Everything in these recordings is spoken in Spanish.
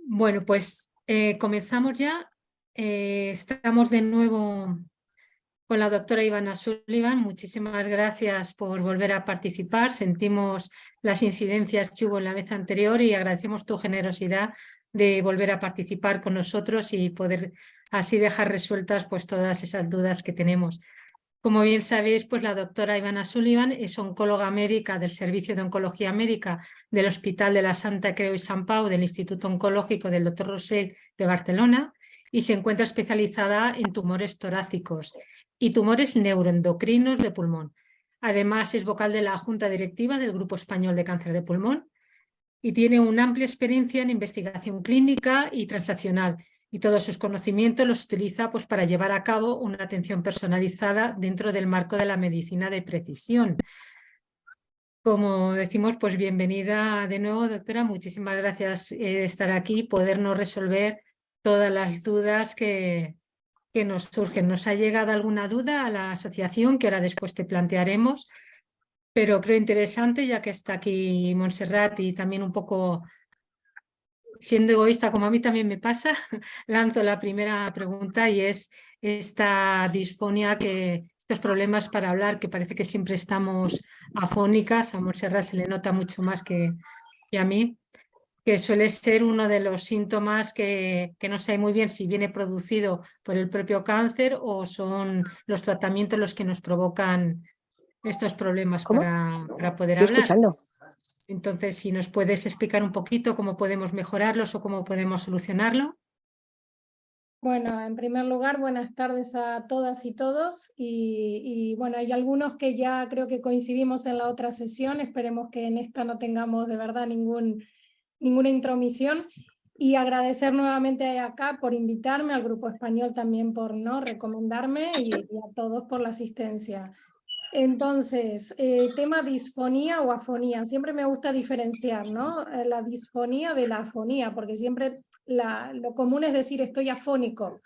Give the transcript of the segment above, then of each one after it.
Bueno, pues comenzamos ya. Estamos de nuevo con la doctora Ivana Sullivan. Muchísimas gracias por volver a participar. Sentimos las incidencias que hubo en la vez anterior y agradecemos tu generosidad de volver a participar con nosotros y poder así dejar resueltas pues, todas esas dudas que tenemos. Como bien sabéis, pues la doctora Ivana Sullivan es oncóloga médica del Servicio de Oncología Médica del Hospital de la Santa Creu i Sant Pau del Instituto Oncológico del Dr. Rosell de Barcelona y se encuentra especializada en tumores torácicos y tumores neuroendocrinos de pulmón. Además, es vocal de la Junta Directiva del Grupo Español de Cáncer de Pulmón y tiene una amplia experiencia en investigación clínica y transaccional, y todos sus conocimientos los utiliza pues, para llevar a cabo una atención personalizada dentro del marco de la medicina de precisión. Como decimos, pues bienvenida de nuevo, doctora. Muchísimas gracias de estar aquí y podernos resolver todas las dudas que nos surgen. ¿Nos ha llegado alguna duda a la asociación que ahora después te plantearemos? Pero creo interesante, ya que está aquí Montserrat y también un poco siendo egoísta, como a mí también me pasa, lanzo la primera pregunta y es esta disfonía, estos problemas para hablar, que parece que siempre estamos afónicas. A Montserrat se le nota mucho más que a mí, que suele ser uno de los síntomas que no sé muy bien si viene producido por el propio cáncer o son los tratamientos los que nos provocan estos problemas ¿Cómo? para poder Estoy hablar. escuchando. Entonces, si nos puedes explicar un poquito cómo podemos mejorarlos o cómo podemos solucionarlo. Bueno, en primer lugar, buenas tardes a todas y todos. Y bueno, hay algunos que ya creo que coincidimos en la otra sesión. Esperemos que en esta no tengamos de verdad ninguna intromisión. Y agradecer nuevamente acá por invitarme, al Grupo Español también por no recomendarme y a todos por la asistencia. Entonces, tema disfonía o afonía. Siempre me gusta diferenciar, ¿no? La disfonía de la afonía, porque siempre lo común es decir estoy afónico.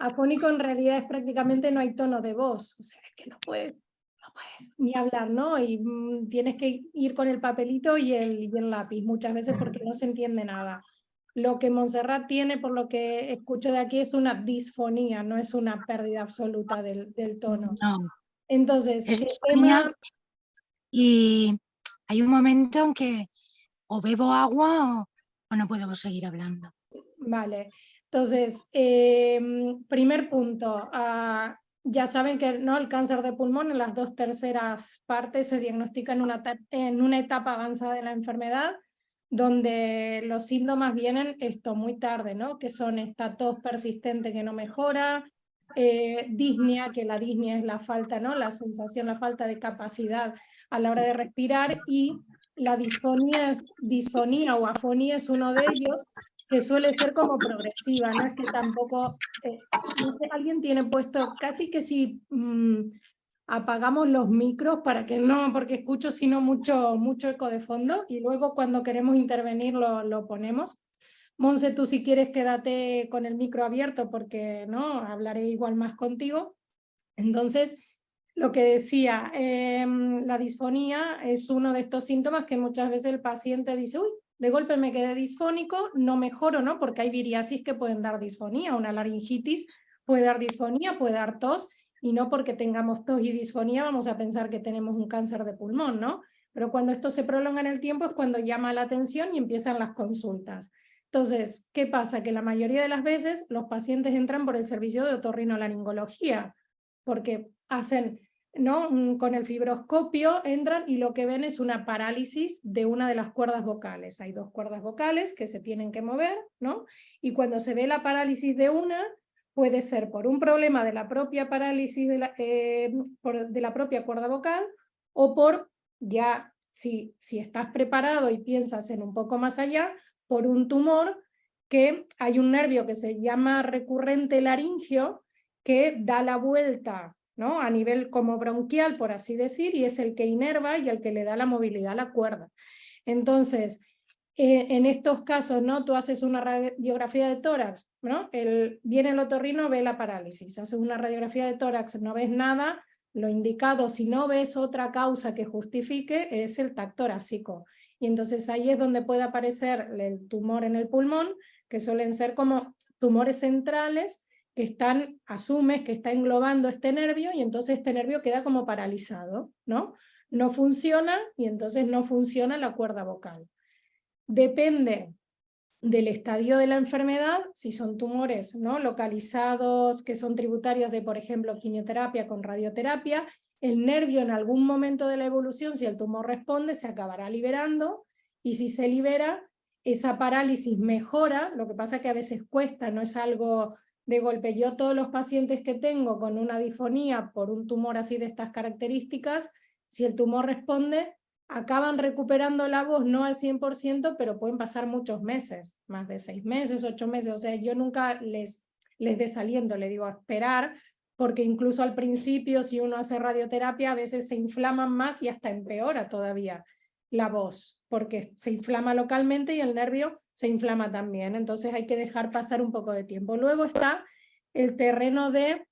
Afónico en realidad es prácticamente no hay tono de voz, o sea, es que no puedes ni hablar, ¿no? Y tienes que ir con el papelito y el lápiz, muchas veces porque no se entiende nada. Lo que Montserrat tiene, por lo que escucho de aquí, es una disfonía, no es una pérdida absoluta del tono. No, Entonces, es el disfonía tema... y hay un momento en que o bebo agua o no puedo seguir hablando. Vale, entonces, primer punto, ya saben que ¿no? El cáncer de pulmón en las 2/3 partes se diagnostica en una etapa avanzada de la enfermedad, donde los síntomas vienen muy tarde, ¿no? Que son esta tos persistente que no mejora, disnea, que la disnea es la falta, ¿no? La sensación, la falta de capacidad a la hora de respirar, y la disfonía o afonía es uno de ellos, que suele ser como progresiva, no es que tampoco, no sé, alguien tiene puesto, casi que si apagamos los micros para que no, porque escucho sino mucho eco de fondo, y luego cuando queremos intervenir lo ponemos. Monse, tú si quieres quédate con el micro abierto porque no, hablaré igual más contigo. Entonces, lo que decía, la disfonía es uno de estos síntomas que muchas veces el paciente dice, uy, de golpe me quedé disfónico, no mejoro, ¿no? Porque hay viriasis que pueden dar disfonía, una laringitis puede dar disfonía, puede dar tos, y no porque tengamos tos y disfonía vamos a pensar que tenemos un cáncer de pulmón, ¿no? Pero cuando esto se prolonga en el tiempo es cuando llama la atención y empiezan las consultas. Entonces, ¿qué pasa? Que la mayoría de las veces los pacientes entran por el servicio de otorrinolaringología, porque hacen, ¿no? Con el fibroscopio entran y lo que ven es una parálisis de una de las cuerdas vocales. Hay 2 cuerdas vocales que se tienen que mover, ¿no? Y cuando se ve la parálisis de una, puede ser por un problema de la propia parálisis de la propia cuerda vocal, o por, ya si estás preparado y piensas en un poco más allá, por un tumor, que hay un nervio que se llama recurrente laringio que da la vuelta, ¿no? A nivel como bronquial, por así decir, y es el que inerva y el que le da la movilidad a la cuerda. Entonces, en estos casos, ¿no? Tú haces una radiografía de tórax, ¿no? Viene el otorrino, ve la parálisis, haces una radiografía de tórax, no ves nada, lo indicado, si no ves otra causa que justifique, es el TAC torácico. Y entonces ahí es donde puede aparecer el tumor en el pulmón, que suelen ser como tumores centrales que asumes que está englobando este nervio y entonces este nervio queda como paralizado, ¿no? No funciona y entonces no funciona la cuerda vocal. Depende del estadio de la enfermedad, si son tumores, ¿no?, localizados que son tributarios de, por ejemplo, quimioterapia con radioterapia, el nervio en algún momento de la evolución, si el tumor responde, se acabará liberando, y si se libera, esa parálisis mejora. Lo que pasa es que a veces cuesta, no es algo de golpe. Yo todos los pacientes que tengo con una disfonía por un tumor así de estas características, si el tumor responde, acaban recuperando la voz, no al 100%, pero pueden pasar muchos meses, más de 6 meses, 8 meses. O sea, yo nunca les desaliento, le digo a esperar, porque incluso al principio, si uno hace radioterapia, a veces se inflaman más y hasta empeora todavía la voz, porque se inflama localmente y el nervio se inflama también. Entonces hay que dejar pasar un poco de tiempo. Luego está el terreno de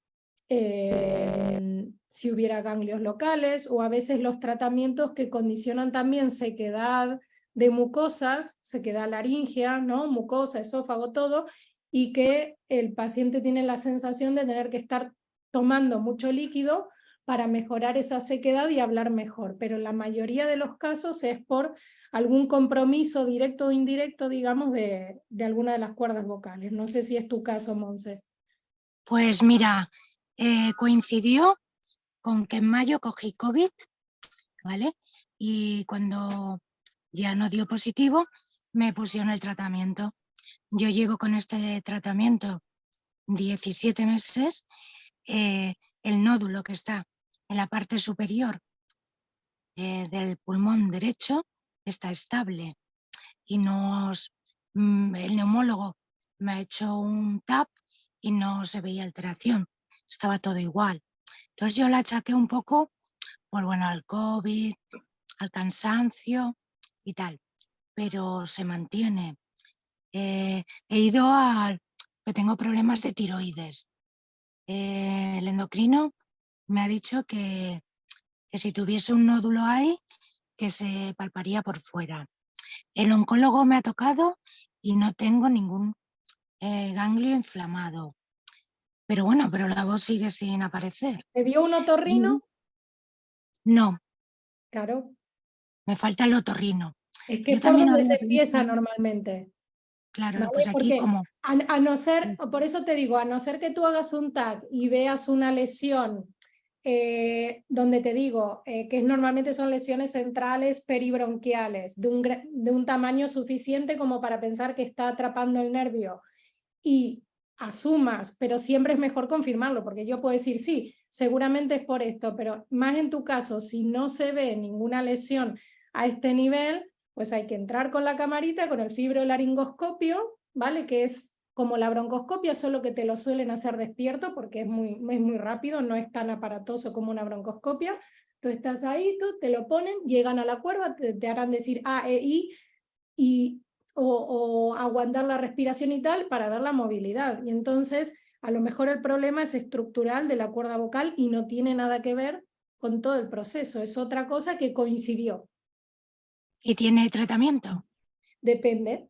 si hubiera ganglios locales, o a veces los tratamientos que condicionan también sequedad de mucosas, sequedad laríngea, ¿no?, mucosa, esófago, todo, y que el paciente tiene la sensación de tener que estar tomando mucho líquido para mejorar esa sequedad y hablar mejor, pero en la mayoría de los casos es por algún compromiso directo o indirecto, digamos, de alguna de las cuerdas vocales. No sé si es tu caso, Monse. Pues mira, coincidió con que en mayo cogí COVID, ¿vale? Y cuando ya no dio positivo, me pusieron el tratamiento. Yo llevo con este tratamiento 17 meses. El nódulo que está en la parte superior del pulmón derecho está estable y el neumólogo me ha hecho un TAP y no se veía alteración, estaba todo igual. Entonces yo la achaqué un poco pues bueno, al COVID, al cansancio y tal, pero se mantiene. He ido que tengo problemas de tiroides. El endocrino me ha dicho que si tuviese un nódulo ahí, que se palparía por fuera. El oncólogo me ha tocado y no tengo ningún ganglio inflamado. Pero bueno, pero la voz sigue sin aparecer. ¿Te vio un otorrino? No. Claro. Me falta el otorrino. Es que Yo es por también donde se había empieza visto, normalmente. claro, ¿Vale? pues aquí Porque como... a no ser, por eso te digo, a no ser que tú hagas un TAC y veas una lesión donde te digo que normalmente son lesiones centrales peribronquiales de un tamaño suficiente como para pensar que está atrapando el nervio y asumas, pero siempre es mejor confirmarlo, porque yo puedo decir, sí, seguramente es por esto, pero más en tu caso, si no se ve ninguna lesión a este nivel, pues hay que entrar con la camarita, con el fibrolaringoscopio, ¿vale? Que es como la broncoscopia, solo que te lo suelen hacer despierto porque es muy rápido, no es tan aparatoso como una broncoscopia. Tú estás ahí, tú te lo ponen, llegan a la cuerda, te harán decir A, E, I, o aguantar la respiración y tal para ver la movilidad. Y entonces, a lo mejor el problema es estructural de la cuerda vocal y no tiene nada que ver con todo el proceso, es otra cosa que coincidió. ¿Y tiene tratamiento? Depende.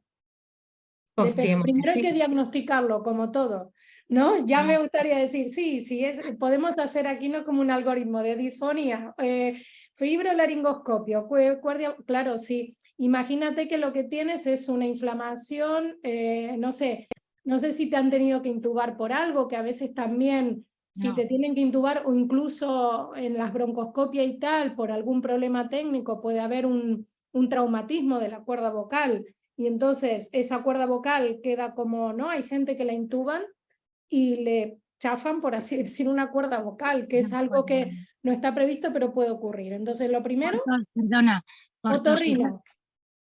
Confiemos en Primero hay sí. que diagnosticarlo, como todo, ¿no? Ya me gustaría decir, sí, podemos hacer aquí no como un algoritmo de disfonía, fibrolaringoscopio, claro, sí. Imagínate que lo que tienes es una inflamación, no sé si te han tenido que intubar por algo, que a veces también, si te tienen que intubar o incluso en las broncoscopias y tal, por algún problema técnico, puede haber un traumatismo de la cuerda vocal. Y entonces esa cuerda vocal queda como, ¿no? Hay gente que la intuban y le chafan, por así decir, una cuerda vocal, que es algo que no está previsto, pero puede ocurrir. Entonces, lo primero, Perdona, por toxicidad, otorrino.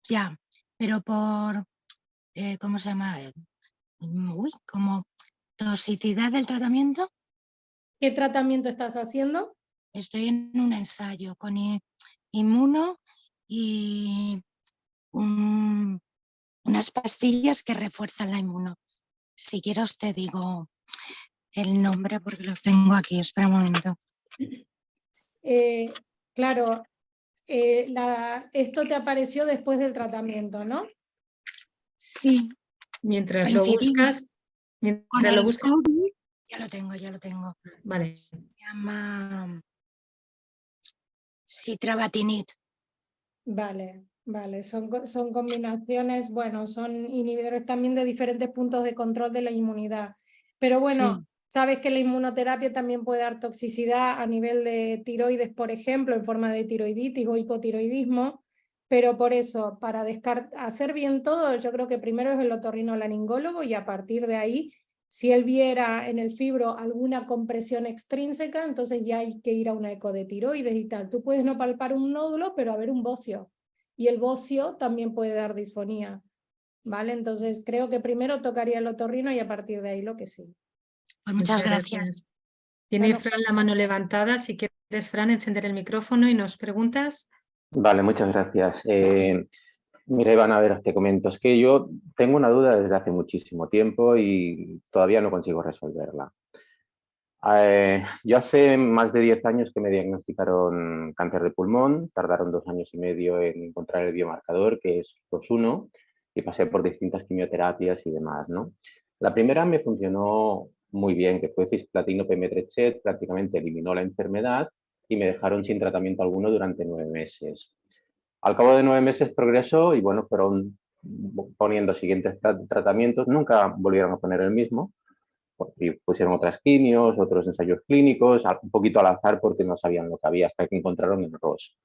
ya, pero por, ¿cómo se llama? Como toxicidad del tratamiento. ¿Qué tratamiento estás haciendo? Estoy en un ensayo con inmuno y unas pastillas que refuerzan la inmuno. Si quiero os te digo el nombre porque lo tengo aquí, espera un momento. Claro, esto te apareció después del tratamiento, ¿no? Sí, Mientras lo Coincidimos buscas, con mientras lo el buscas, COVID. Ya lo tengo. vale. Se llama Sitrabatinib. Vale, son combinaciones, bueno, son inhibidores también de diferentes puntos de control de la inmunidad. Pero bueno, Sí, sabes que la inmunoterapia también puede dar toxicidad a nivel de tiroides, por ejemplo, en forma de tiroiditis o hipotiroidismo, pero por eso, para hacer bien todo, yo creo que primero es el otorrinolaringólogo y a partir de ahí, si él viera en el fibro alguna compresión extrínseca, entonces ya hay que ir a una eco de tiroides y tal. Tú puedes no palpar un nódulo, pero haber un bocio. Y el bocio también puede dar disfonía, ¿vale? Entonces creo que primero tocaría el otorrino y a partir de ahí lo que sí. pues muchas gracias. Gracias. Tiene Bueno, Fran la mano levantada. Si quieres, Fran, encender el micrófono y nos preguntas. Vale, muchas gracias. Mira, Iván, a ver, te comento. Es que yo tengo una duda desde hace muchísimo tiempo y todavía no consigo resolverla. Yo hace más de 10 años que me diagnosticaron cáncer de pulmón, tardaron 2 años y medio en encontrar el biomarcador, que es ROS1, y pasé por distintas quimioterapias y demás, ¿no? La primera me funcionó muy bien, que fue cisplatino pemetrexed, prácticamente eliminó la enfermedad y me dejaron sin tratamiento alguno durante 9 meses. Al cabo de 9 meses progresó y, bueno, fueron poniendo siguientes tratamientos, nunca volvieron a poner el mismo, y pusieron otras quimios, otros ensayos clínicos, un poquito al azar porque no sabían lo que había hasta que encontraron el ROS.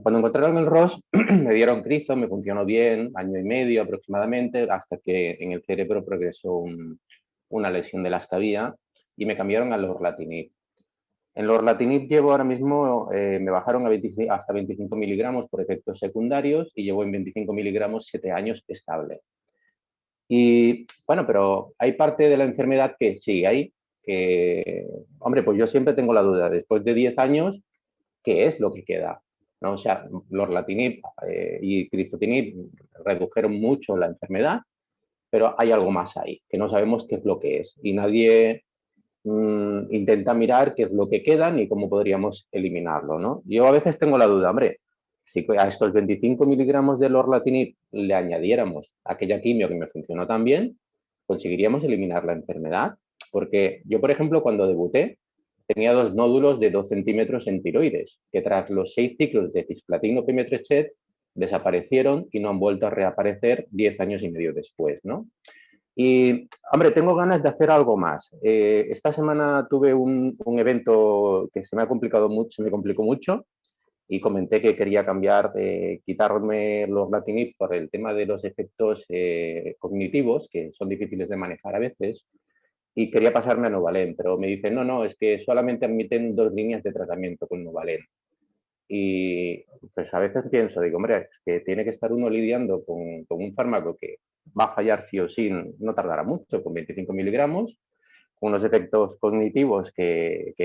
Cuando encontraron el ROS, me dieron crizo, me funcionó bien, año y medio aproximadamente, hasta que en el cerebro progresó una lesión de la escabía y me cambiaron al lorlatinib. En lorlatinib llevo ahora mismo, me bajaron hasta 25 miligramos por efectos secundarios y llevo en 25 miligramos 7 años estable. Y bueno, pero hay parte de la enfermedad que sigue ahí, que, hombre, pues yo siempre tengo la duda, después de 10 años, ¿qué es lo que queda? ¿No? O sea, lorlatinib y crizotinib redujeron mucho la enfermedad, pero hay algo más ahí, que no sabemos qué es lo que es. Y nadie intenta mirar qué es lo que queda ni cómo podríamos eliminarlo, ¿no? Yo a veces tengo la duda, hombre, si a estos 25 miligramos de lorlatinib le añadiéramos aquella quimio que me funcionó tan bien, conseguiríamos eliminar la enfermedad. Porque yo, por ejemplo, cuando debuté, tenía 2 nódulos de 2 centímetros en tiroides, que tras los 6 ciclos de cisplatino pemetrexed desaparecieron y no han vuelto a reaparecer 10 años y medio después, ¿no? Y, hombre, tengo ganas de hacer algo más. Esta semana tuve un evento que se me ha complicado mucho, se me complicó mucho y comenté que quería cambiar, quitarme los lorlatinib por el tema de los efectos cognitivos, que son difíciles de manejar a veces, y quería pasarme a Novalén, pero me dicen, no, es que solamente admiten 2 líneas de tratamiento con Novalén. Y pues a veces pienso, digo, hombre, es que tiene que estar uno lidiando con un fármaco que va a fallar sí o sí, no tardará mucho, con 25 miligramos, con unos efectos cognitivos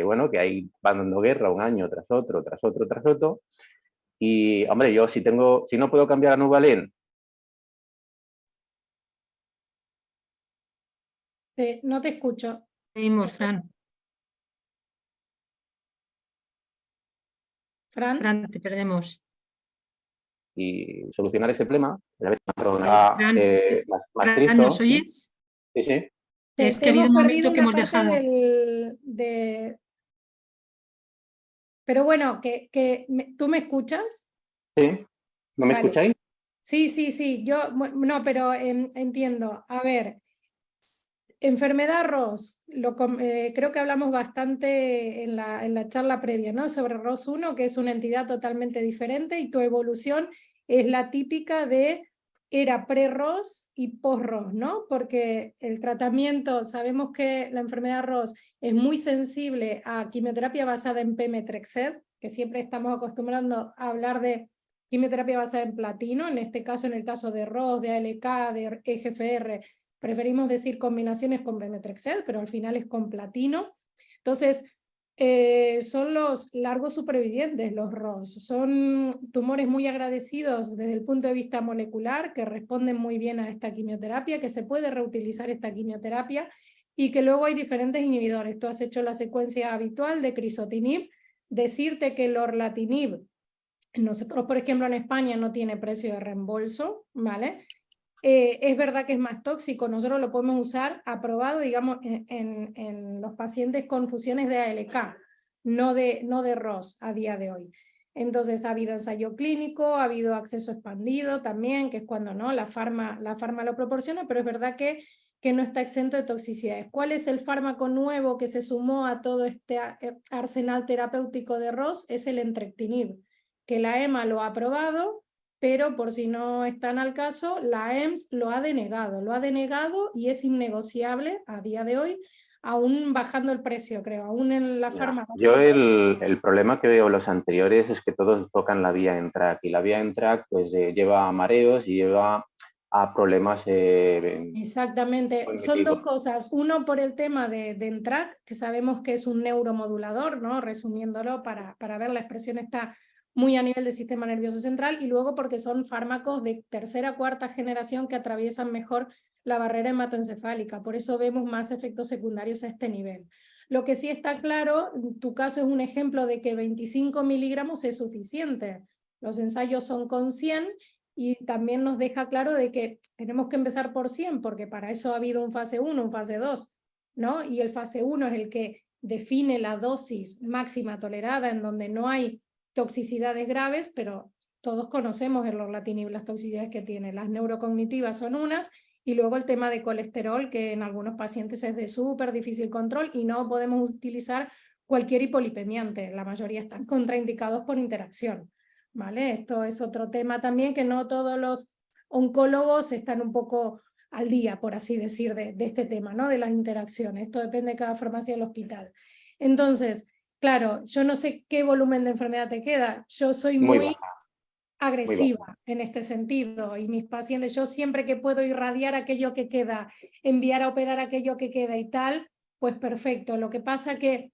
bueno, que ahí van dando guerra un año tras otro, tras otro, tras otro. Y, hombre, yo si no puedo cambiar a Nuvalén. No te escucho. Seguimos, Fran. Fran, Te perdemos. Y solucionar ese problema, Fran, más Fran, ¿nos crizo. oyes? Sí, sí. Es te que ha habido hemos un perdido momento que una hemos parte dejado. Pero bueno, ¿tú me escuchas? Sí. ¿No me Vale. escucháis? Sí, yo, no, pero entiendo. A ver, enfermedad ROS, creo que hablamos bastante en la charla previa, ¿no? Sobre ROS1, que es una entidad totalmente diferente y tu evolución es la típica de era pre-ROS y post-ROS, ¿no? Porque el tratamiento, sabemos que la enfermedad ROS es muy sensible a quimioterapia basada en pemetrexed, que siempre estamos acostumbrando a hablar de quimioterapia basada en platino, en este caso, en el caso de ROS, de ALK, de EGFR, preferimos decir combinaciones con pemetrexed, pero al final es con platino. Entonces, son los largos supervivientes, los ROS. Son tumores muy agradecidos desde el punto de vista molecular, que responden muy bien a esta quimioterapia, que se puede reutilizar esta quimioterapia y que luego hay diferentes inhibidores. Tú has hecho la secuencia habitual de crizotinib. Decirte que el lorlatinib, nosotros, por ejemplo, en España no tiene precio de reembolso, ¿vale? Es verdad que es más tóxico, nosotros lo podemos usar aprobado, digamos, en los pacientes con fusiones de ALK, no de ROS a día de hoy. Entonces ha habido ensayo clínico, ha habido acceso expandido también, que es cuando no la farma lo proporciona, pero es verdad que no está exento de toxicidades. ¿Cuál es el fármaco nuevo que se sumó a todo este arsenal terapéutico de ROS? Es el entrectinib, que la EMA lo ha aprobado, pero por si no están al caso, la EMS lo ha denegado y es innegociable a día de hoy, aún bajando el precio, creo, aún en la farmacia. Yo el problema que veo los anteriores es que todos tocan la vía NTRK y la vía NTRK pues lleva a mareos y lleva a problemas Exactamente, son dos cosas. Uno por el tema de NTRK, que sabemos que es un neuromodulador, ¿no? Resumiéndolo para ver, la expresión está muy a nivel del sistema nervioso central, y luego porque son fármacos de tercera, cuarta generación que atraviesan mejor la barrera hematoencefálica, por eso vemos más efectos secundarios a este nivel. Lo que sí está claro, tu caso es un ejemplo de que 25 miligramos es suficiente. Los ensayos son con 100 y también nos deja claro de que tenemos que empezar por 100 porque para eso ha habido un fase 1, un fase 2, ¿no? Y el fase 1 es el que define la dosis máxima tolerada en donde no hay toxicidades graves, pero todos conocemos el lorlatinib, las toxicidades que tiene. Las neurocognitivas son unas, y luego el tema de colesterol, que en algunos pacientes es de súper difícil control y no podemos utilizar cualquier hipolipemiante. La mayoría están contraindicados por interacción, ¿vale? Esto es otro tema también, que no todos los oncólogos están un poco al día, por así decir, de este tema, ¿no? De las interacciones. Esto depende de cada farmacia del hospital. Entonces, claro, yo no sé qué volumen de enfermedad te queda. Yo soy muy agresiva en este sentido, y mis pacientes, yo siempre que puedo irradiar aquello que queda, enviar a operar aquello que queda y tal, pues perfecto. Lo que pasa que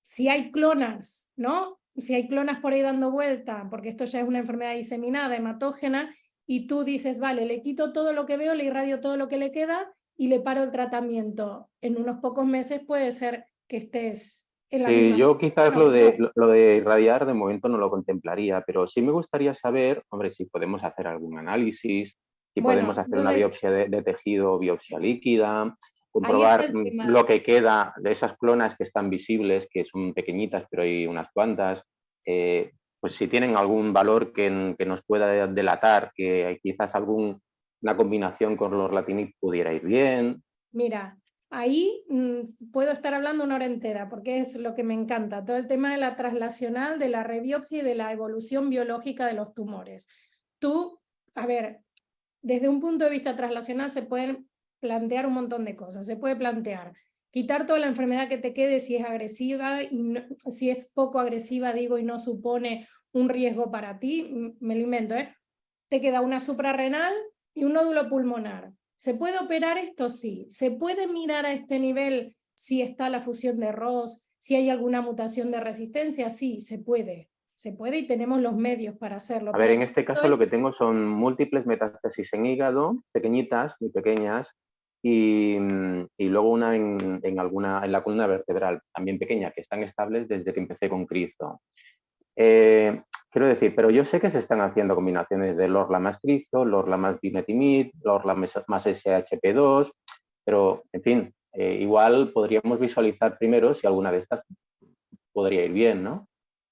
si hay clonas, ¿no? Si hay clonas por ahí dando vuelta, porque esto ya es una enfermedad diseminada, hematógena, y tú dices, vale, le quito todo lo que veo, le irradio todo lo que le queda y le paro el tratamiento. En unos pocos meses puede ser que estés en la misma yo quizás situación, lo de irradiar de momento no lo contemplaría, pero sí me gustaría saber, hombre, si podemos hacer algún análisis, si podemos hacer una biopsia de tejido o biopsia líquida, comprobar lo que queda de esas clonas que están visibles, que son pequeñitas, pero hay unas cuantas, pues si tienen algún valor que nos pueda delatar que hay quizás una combinación con lorlatinib pudiera ir bien. Mira, ahí puedo estar hablando una hora entera, porque es lo que me encanta, todo el tema de la traslacional, de la rebiopsia y de la evolución biológica de los tumores. Tú, a ver, desde un punto de vista traslacional se pueden plantear un montón de cosas. Se puede plantear quitar toda la enfermedad que te quede si es agresiva, y no, si es poco agresiva, digo, y no supone un riesgo para ti, me lo invento, ¿eh? Te queda una suprarrenal y un nódulo pulmonar. ¿Se puede operar esto? Sí. ¿Se puede mirar a este nivel si está la fusión de ROS, si hay alguna mutación de resistencia? Sí, se puede. Se puede y tenemos los medios para hacerlo. A ver, en este caso lo que tengo son múltiples metástasis en hígado, pequeñitas, muy pequeñas, y luego una en la columna vertebral, también pequeña, que están estables desde que empecé con Cristo. Quiero decir, pero yo sé que se están haciendo combinaciones de Lorla más Cristo, Lorla más Bimetimid, Lorla más SHP2, pero, en fin, igual podríamos visualizar primero si alguna de estas podría ir bien, ¿no?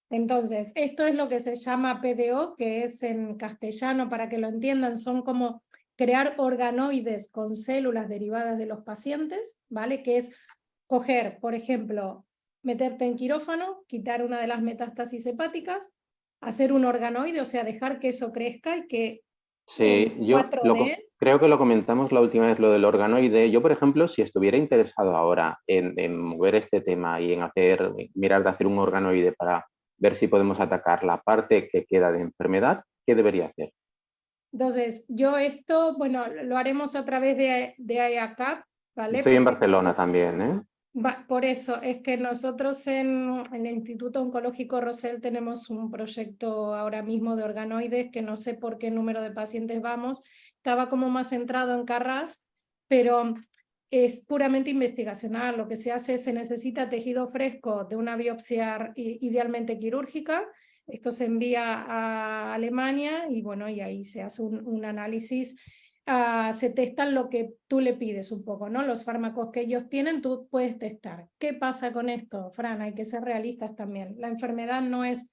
Entonces, esto es lo que se llama PDO, que es en castellano, para que lo entiendan, son como crear organoides con células derivadas de los pacientes, ¿vale? Que es coger, por ejemplo, meterte en quirófano, quitar una de las metástasis hepáticas, hacer un organoide, o sea, dejar que eso crezca y que sí, yo 4D... creo que lo comentamos la última vez, lo del organoide. Yo, por ejemplo, si estuviera interesado ahora en mover este tema y en mirar de hacer un organoide para ver si podemos atacar la parte que queda de enfermedad, ¿qué debería hacer? Entonces, yo esto, bueno, lo haremos a través de IACAP, ¿vale? Estoy en Barcelona también, ¿eh? Por eso es que nosotros en el Instituto Oncológico Rosell tenemos un proyecto ahora mismo de organoides, que no sé por qué número de pacientes vamos, estaba como más centrado en Carras, pero es puramente investigacional. Lo que se hace es, se necesita tejido fresco de una biopsia idealmente quirúrgica, esto se envía a Alemania y bueno, y ahí se hace un análisis se testan lo que tú le pides un poco, ¿no? Los fármacos que ellos tienen, tú puedes testar. ¿Qué pasa con esto, Fran? Hay que ser realistas también. La enfermedad no es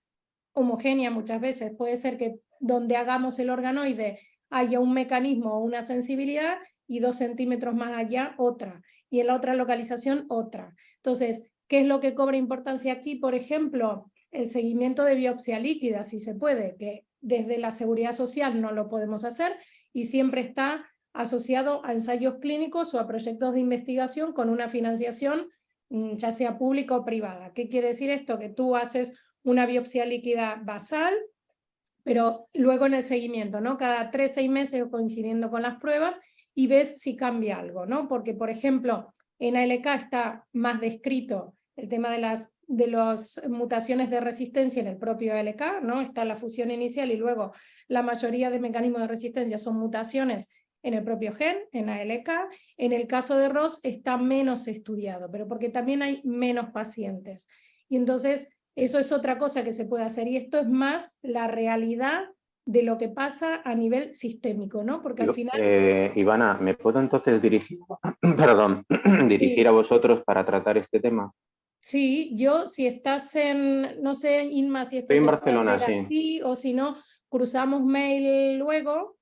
homogénea muchas veces. Puede ser que donde hagamos el organoide haya un mecanismo o una sensibilidad y 2 centímetros más allá otra, y en la otra localización otra. Entonces, ¿qué es lo que cobra importancia aquí? Por ejemplo, el seguimiento de biopsia líquida, si se puede, que desde la Seguridad Social no lo podemos hacer y siempre está asociado a ensayos clínicos o a proyectos de investigación con una financiación ya sea pública o privada. ¿Qué quiere decir esto? Que tú haces una biopsia líquida basal, pero luego en el seguimiento, ¿no? Cada 3-6 meses coincidiendo con las pruebas y ves si cambia algo, ¿no? Porque, por ejemplo, en ALK está más descrito el tema de las mutaciones de resistencia en el propio ALK, ¿no? Está la fusión inicial y luego la mayoría de mecanismos de resistencia son mutaciones en el propio gen, en ALK. En el caso de ROS está menos estudiado, pero porque también hay menos pacientes. Y entonces eso es otra cosa que se puede hacer y esto es más la realidad de lo que pasa a nivel sistémico, ¿no? Porque al final... Ivana, ¿me puedo entonces dirigir, perdón, dirigir a vosotros para tratar este tema? Sí, yo si estás en, no sé, Inma, si esto Estoy en se puede Barcelona, hacer sí. así o si no, cruzamos mail luego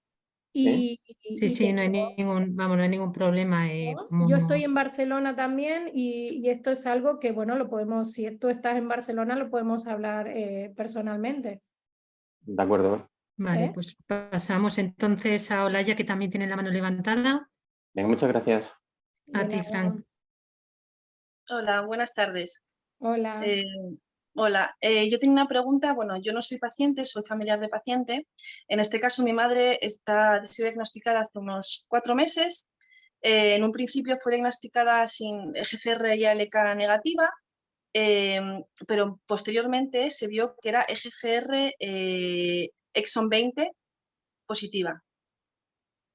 ¿Sí? Sí, sí, no hay ningún, vamos, no hay ningún problema. Yo estoy en Barcelona también y esto es algo que, bueno, lo podemos, si tú estás en Barcelona, lo podemos hablar personalmente. De acuerdo. Vale, pues pasamos entonces a Olaya, que también tiene la mano levantada. Venga, muchas gracias. A ti, Frank. Hola, buenas tardes. Hola. Hola, yo tengo una pregunta. Bueno, yo no soy paciente, soy familiar de paciente. En este caso, mi madre ha sido diagnosticada hace unos 4 meses. En un principio fue diagnosticada sin EGFR y ALK negativa, pero posteriormente se vio que era EGFR exon 20 positiva.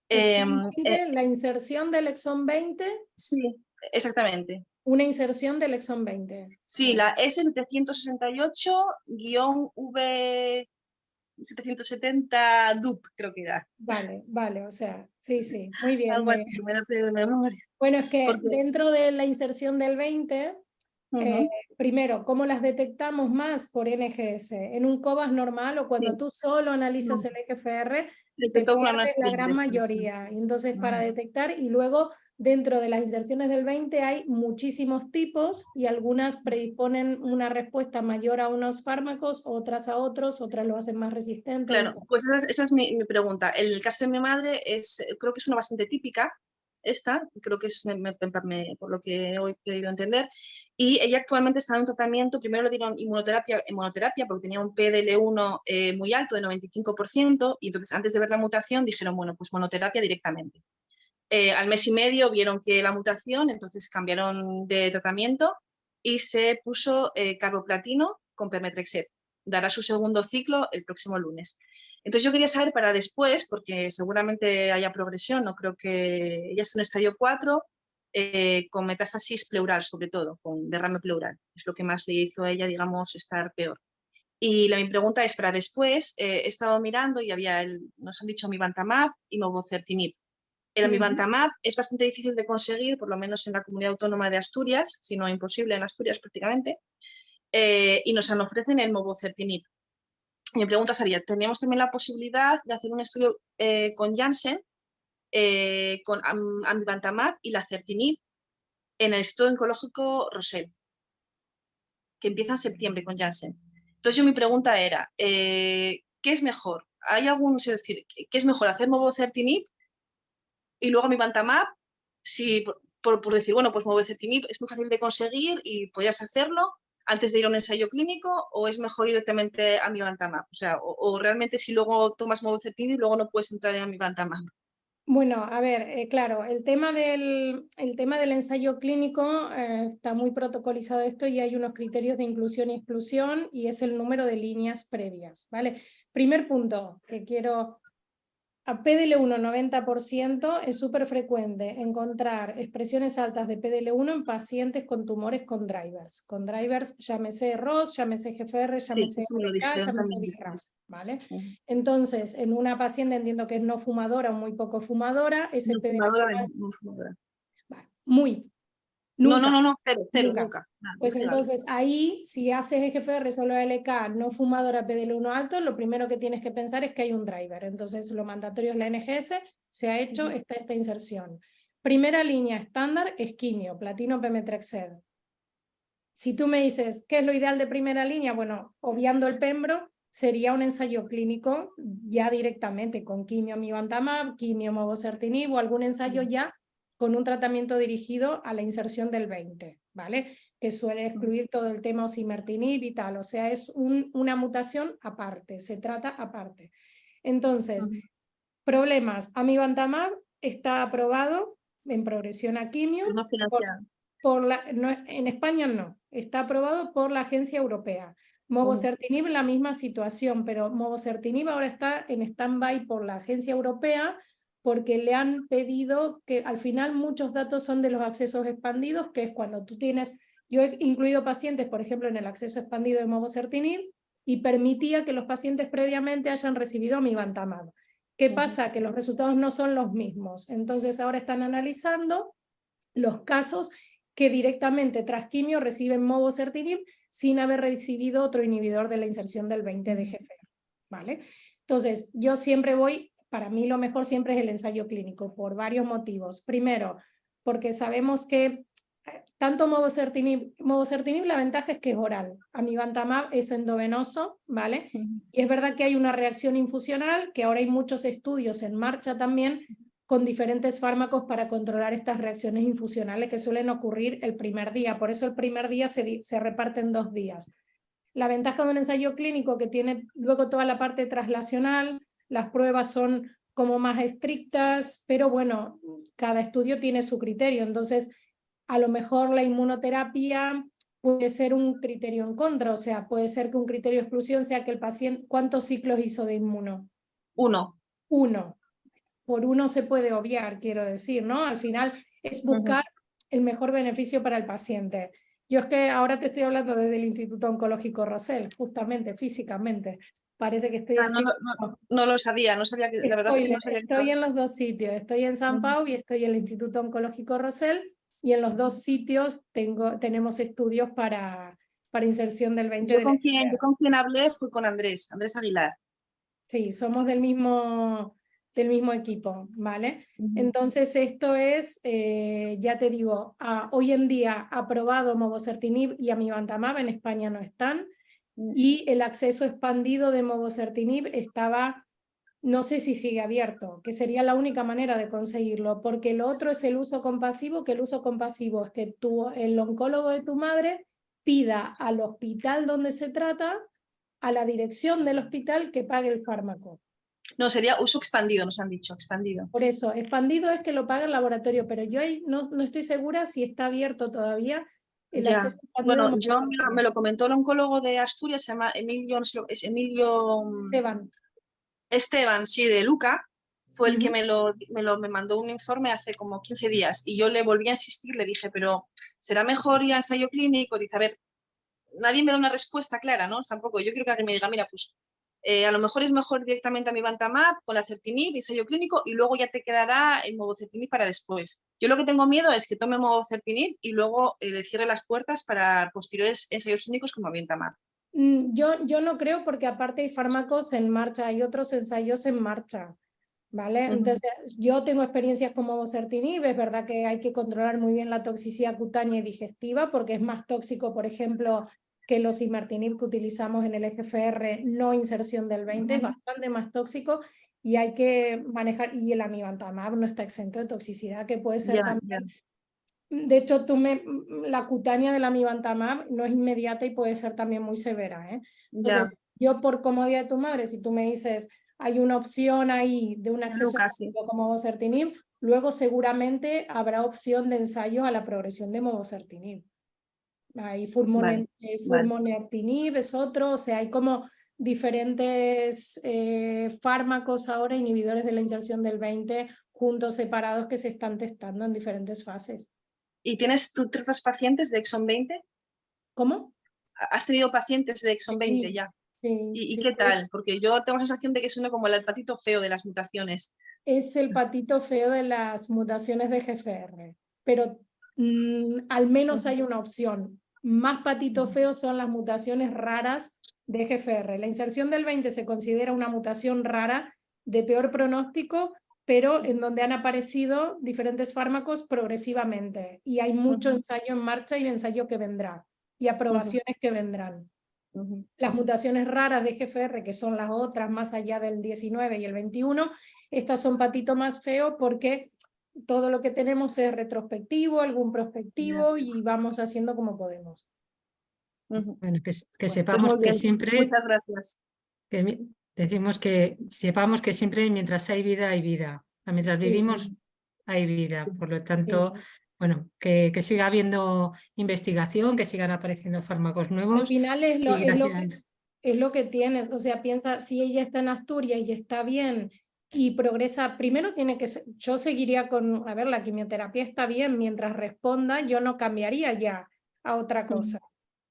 Exon 20, la inserción del exon 20. Sí, exactamente. Una inserción del exon 20. Sí, la S768-V770 DUP, creo que era. Vale, vale, o sea, sí, sí, muy bien. Algo así, me lo pido de memoria. Bueno, es que Porque... dentro de la inserción del 20, primero, ¿cómo las detectamos más por NGS? En un COBAS normal o cuando tú solo analizas el EGFR, te pierdes la gran mayoría. Entonces, para detectar, y luego dentro de las inserciones del 20 hay muchísimos tipos y algunas predisponen una respuesta mayor a unos fármacos, otras a otros, otras lo hacen más resistente. Claro, pues esa es mi pregunta. El caso de mi madre creo que es una bastante típica, creo que es por lo que hoy he podido entender, y ella actualmente está en un tratamiento. Primero le dieron inmunoterapia porque tenía un PDL1 muy alto, de 95%, y entonces antes de ver la mutación dijeron, bueno, pues monoterapia directamente. Al mes y medio vieron que la mutación, entonces cambiaron de tratamiento y se puso carboplatino con pemetrexed. Dará su segundo ciclo el próximo lunes. Entonces yo quería saber para después, porque seguramente haya progresión, no creo que ella es en estadio 4, con metástasis pleural sobre todo, con derrame pleural. Es lo que más le hizo a ella, digamos, estar peor. Y mi pregunta es para después. He estado mirando y nos han dicho amivantamab y mobocertinib. El amivantamab es bastante difícil de conseguir, por lo menos en la comunidad autónoma de Asturias, si no imposible en Asturias prácticamente, y nos ofrecen el mobocertinib. Mi pregunta sería, ¿teníamos también la posibilidad de hacer un estudio con Janssen, con amivantamab y lacertinib en el estudio oncológico Rosell, que empieza en septiembre con Janssen? Entonces mi pregunta era, ¿qué es mejor? Es decir, ¿qué es mejor, hacer mobocertinib y luego amivantamab? Si por decir, bueno, pues mobocertinib es muy fácil de conseguir y podrías hacerlo antes de ir a un ensayo clínico, o es mejor ir directamente a amivantamab. O sea, o realmente si luego tomas mobocertinib, luego no puedes entrar en amivantamab. Bueno, a ver, claro, el tema del ensayo clínico está muy protocolizado esto y hay unos criterios de inclusión y exclusión y es el número de líneas previas, ¿vale? Primer punto que quiero a PDL1 90% es súper frecuente encontrar expresiones altas de PDL1 en pacientes con tumores con drivers, llámese ROS, llámese GFR, Sí, llámese eso me lo RK, dijeron llámese también BRAF, después. ¿vale? Ujú. Entonces, en una paciente entiendo que es no fumadora o muy poco fumadora, ese No PDL1 fumadora, no fumadora. vale, muy, No, nunca. cero, Nunca. nunca. Nada, Pues investigable. entonces ahí, si haces EGFR solo LK, no fumadora PDL1 alto, lo primero que tienes que pensar es que hay un driver. Entonces lo mandatorio es la NGS, se ha hecho esta inserción. Primera línea estándar es quimio, platino pemetrexed. Si tú me dices, ¿qué es lo ideal de primera línea? Bueno, obviando el pembro, sería un ensayo clínico ya directamente con quimio amivantamab, quimio mobocertinib o algún ensayo ya con un tratamiento dirigido a la inserción del 20, ¿vale? Que suele excluir todo el tema osimertinib y tal, o sea, es una mutación aparte, se trata aparte. Entonces, problemas, amivantamab está aprobado en progresión a quimio, No financiada. en España no, está aprobado por la Agencia Europea. Mobocertinib la misma situación, pero mobocertinib ahora está en stand-by por la Agencia Europea porque le han pedido que al final muchos datos son de los accesos expandidos, que es cuando tú tienes, yo he incluido pacientes, por ejemplo, en el acceso expandido de mobocertinib y permitía que los pacientes previamente hayan recibido amivantamab. ¿Qué pasa? Que los resultados no son los mismos. Entonces ahora están analizando los casos que directamente tras quimio reciben mobocertinib sin haber recibido otro inhibidor de la inserción del 20 de GFR, ¿vale? Entonces, yo siempre voy, para mí lo mejor siempre es el ensayo clínico, por varios motivos. Primero, porque sabemos que tanto mobocertinib, la ventaja es que es oral, amivantamab es endovenoso, ¿vale? Y es verdad que hay una reacción infusional, que ahora hay muchos estudios en marcha también, con diferentes fármacos para controlar estas reacciones infusionales que suelen ocurrir el primer día. Por eso el primer día se reparte en 2 días. La ventaja de un ensayo clínico que tiene luego toda la parte translacional, las pruebas son como más estrictas, pero bueno, cada estudio tiene su criterio. Entonces, a lo mejor la inmunoterapia puede ser un criterio en contra, o sea, puede ser que un criterio de exclusión sea que el paciente, ¿cuántos ciclos hizo de inmuno? 1. Por uno se puede obviar, quiero decir, ¿no? Al final es buscar el mejor beneficio para el paciente. Yo es que ahora te estoy hablando desde el Instituto Oncológico Rosell, justamente, físicamente. Parece que estoy así. No lo sabía, no sabía que, la verdad es que no sabía que... Estoy en los dos sitios, estoy en San Pau y estoy en el Instituto Oncológico Rosell, y en los dos sitios tenemos estudios para inserción del 20 Yo de con quien hablé fue con Andrés Aguilar. Sí, somos del mismo equipo, ¿vale? Entonces esto es, ya te digo, hoy en día aprobado mobocertinib y amivantamab, en España no están, y el acceso expandido de mobocertinib estaba, no sé si sigue abierto, que sería la única manera de conseguirlo, porque lo otro es el uso compasivo, que el uso compasivo es que el oncólogo de tu madre pida al hospital donde se trata, a la dirección del hospital, que pague el fármaco. No, sería uso expandido, nos han dicho, expandido. Por eso, expandido es que lo pague el laboratorio, pero yo ahí no estoy segura si está abierto todavía el acceso expandido. Bueno, yo me lo comentó el oncólogo de Asturias, se llama Emilio, es Emilio Esteban, sí, de Luca, fue el que me mandó un informe hace como 15 días y yo le volví a insistir, le dije, pero ¿será mejor ir a ensayo clínico? Dice, a ver, nadie me da una respuesta clara, ¿no? Tampoco, yo quiero que alguien me diga, mira, pues a lo mejor es mejor directamente amivantamab con la certinib, ensayo clínico, y luego ya te quedará el mobocertinib para después. Yo lo que tengo miedo es que tome mobocertinib y luego le cierre las puertas para posteriores ensayos clínicos como amivantamab. Yo no creo, porque aparte hay fármacos en marcha, hay otros ensayos en marcha, ¿vale? Entonces, yo tengo experiencias con mobocertinib, es verdad que hay que controlar muy bien la toxicidad cutánea y digestiva, porque es más tóxico, por ejemplo, que los osimertinib que utilizamos en el EGFR, no inserción del 20, es bastante más tóxico, y hay que manejar, y el amivantamab no está exento de toxicidad, que puede ser también... De hecho, la cutánea del amivantamab no es inmediata y puede ser también muy severa, ¿eh? Entonces, yo por comodidad de tu madre, si tú me dices, hay una opción ahí de un acceso como mobocertinib, luego seguramente habrá opción de ensayo a la progresión de mobocertinib. Hay furmonertinib, es otro, o sea, hay como diferentes fármacos ahora, inhibidores de la inserción del 20, juntos, separados, que se están testando en diferentes fases. ¿Y tú tratas pacientes de exon 20? ¿Cómo? ¿Has tenido pacientes de exon 20 Sí, ya? sí, ¿Y sí, qué sí. tal? Porque yo tengo la sensación de que es uno como el patito feo de las mutaciones. Es el patito feo de las mutaciones de GFR, pero al menos hay una opción. Más patito feo son las mutaciones raras de GFR. La inserción del 20 se considera una mutación rara de peor pronóstico, pero en donde han aparecido diferentes fármacos progresivamente. Y hay mucho ensayo en marcha y ensayo que vendrá, y aprobaciones que vendrán. Las mutaciones raras de GFR, que son las otras más allá del 19 y el 21, estas son patito más feo porque todo lo que tenemos es retrospectivo, algún prospectivo, y vamos haciendo como podemos. Bueno, que Pues sepamos muy que bien. siempre, Muchas gracias. decimos que sepamos que siempre mientras hay vida, hay vida. Mientras vivimos, hay vida. Por lo tanto, bueno, que siga habiendo investigación, que sigan apareciendo fármacos nuevos. Al final es gracias. lo que tienes. O sea, piensa, si ella está en Asturias y está bien y progresa, primero tiene que ser, yo seguiría con, a ver, la quimioterapia está bien, mientras responda, yo no cambiaría ya a otra cosa.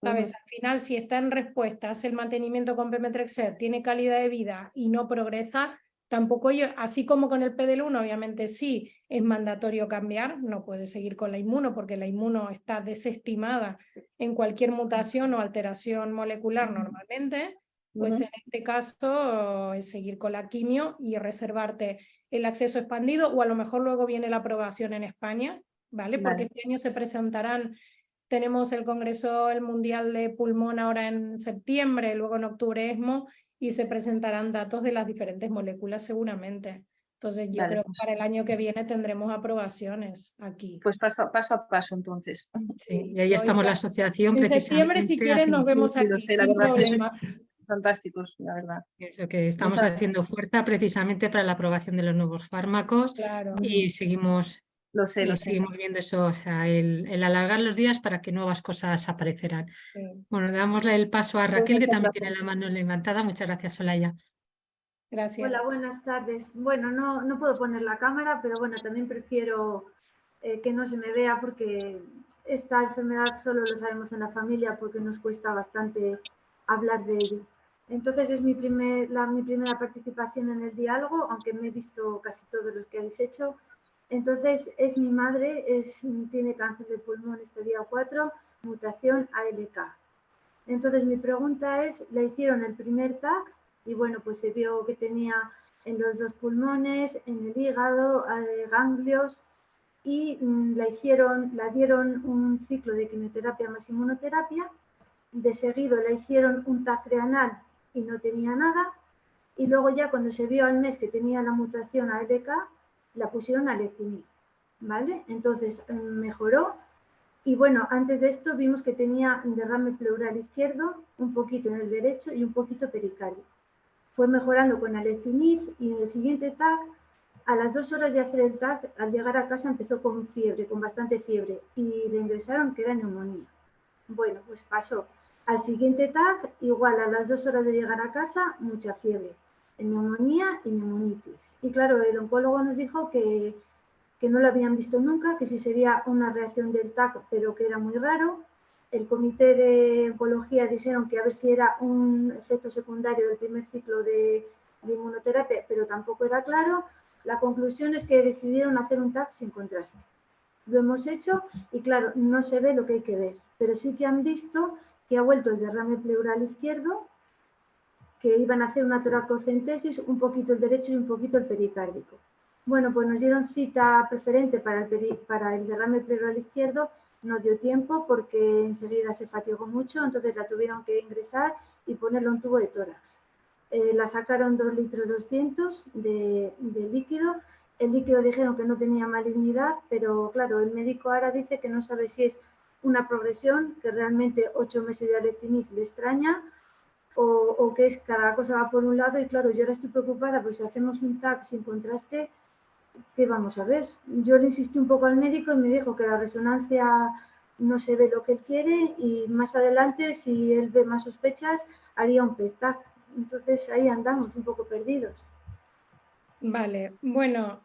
¿Sabes? Al final, si está en respuesta, hace el mantenimiento con pemetrexed, tiene calidad de vida y no progresa, tampoco yo, así como con el PDL1, obviamente sí, es mandatorio cambiar, no puede seguir con la inmuno porque la inmuno está desestimada en cualquier mutación o alteración molecular normalmente, pues en este caso es seguir con la quimio y reservarte el acceso expandido, o a lo mejor luego viene la aprobación en España, ¿vale? Porque este año se presentarán. Tenemos el Congreso, el Mundial de Pulmón ahora en septiembre, luego en octubre ESMO, y se presentarán datos de las diferentes moléculas seguramente. Entonces yo creo que para el año que viene tendremos aprobaciones aquí. Pues paso a paso entonces. Sí, y ahí estamos la asociación En precisamente. septiembre, si quieren, nos vemos aquí, Lo sé, la sin verdad, problemas. Fantásticos, la verdad. Eso, que estamos haciendo fuerza precisamente para la aprobación de los nuevos fármacos. Claro. Y seguimos seguimos viendo eso, o sea, el alargar los días para que nuevas cosas aparecerán. Sí. Bueno, dámosle el paso a Raquel, que también gracias. tiene la mano levantada. Muchas gracias, Olaya. Gracias. Hola, buenas tardes. Bueno, no puedo poner la cámara, pero bueno, también prefiero que no se me vea porque esta enfermedad solo lo sabemos en la familia porque nos cuesta bastante hablar de ello. Entonces es mi primera participación en el diálogo, aunque me he visto casi todos los que habéis hecho. Entonces es mi madre, tiene cáncer de pulmón estadio 4, mutación ALK. Entonces mi pregunta es, le hicieron el primer TAC y bueno, pues se vio que tenía en los 2 pulmones, en el hígado, ganglios, y la dieron un ciclo de quimioterapia más inmunoterapia. De seguido le hicieron un TAC renal y no tenía nada, y luego ya cuando se vio al mes que tenía la mutación ALK, la pusieron alectinib, ¿vale? Entonces mejoró. Y bueno, antes de esto vimos que tenía un derrame pleural izquierdo, un poquito en el derecho y un poquito pericárdico. Fue mejorando con alectinib y en el siguiente TAC, a las 2 horas de hacer el TAC, al llegar a casa empezó con fiebre, con bastante fiebre, y le ingresaron que era neumonía. Bueno, pues pasó. Al siguiente TAC, igual a las 2 horas de llegar a casa, mucha fiebre, neumonía y neumonitis. Y claro, el oncólogo nos dijo que no lo habían visto nunca, que sí sería una reacción del TAC, pero que era muy raro. El comité de oncología dijeron que a ver si era un efecto secundario del primer ciclo de inmunoterapia, pero tampoco era claro. La conclusión es que decidieron hacer un TAC sin contraste. Lo hemos hecho y claro, no se ve lo que hay que ver, pero sí que han visto que ha vuelto el derrame pleural izquierdo, que iban a hacer una toracocentesis, un poquito el derecho y un poquito el pericárdico. Bueno, pues nos dieron cita preferente para el derrame pleural izquierdo, no dio tiempo porque enseguida se fatigó mucho, entonces la tuvieron que ingresar y ponerle un tubo de tórax. La sacaron 2 litros 200 de líquido. El líquido dijeron que no tenía malignidad, pero claro, el médico ahora dice que no sabe si es una progresión, que realmente 8 meses de alectinib le extraña, o que es cada cosa va por un lado. Y claro, yo ahora estoy preocupada, pues si hacemos un TAC sin contraste, ¿qué vamos a ver? Yo le insistí un poco al médico y me dijo que la resonancia no se ve lo que él quiere y más adelante, si él ve más sospechas, haría un PET-TAC. Entonces ahí andamos un poco perdidos. Vale, bueno,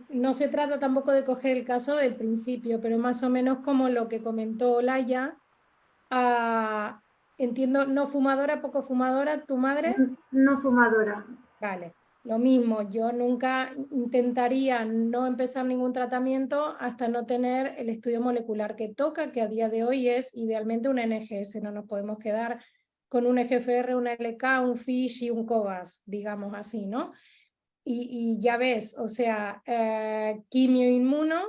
no se trata tampoco de coger el caso del principio, pero más o menos como lo que comentó Olaya. Entiendo, no fumadora, poco fumadora, ¿tu madre? No fumadora. Vale, lo mismo, yo nunca intentaría no empezar ningún tratamiento hasta no tener el estudio molecular que toca, que a día de hoy es idealmente una NGS, no nos podemos quedar con un EGFR, una LK, un FISH y un COVAS, digamos así, ¿no? Y ya ves, o sea, quimio inmuno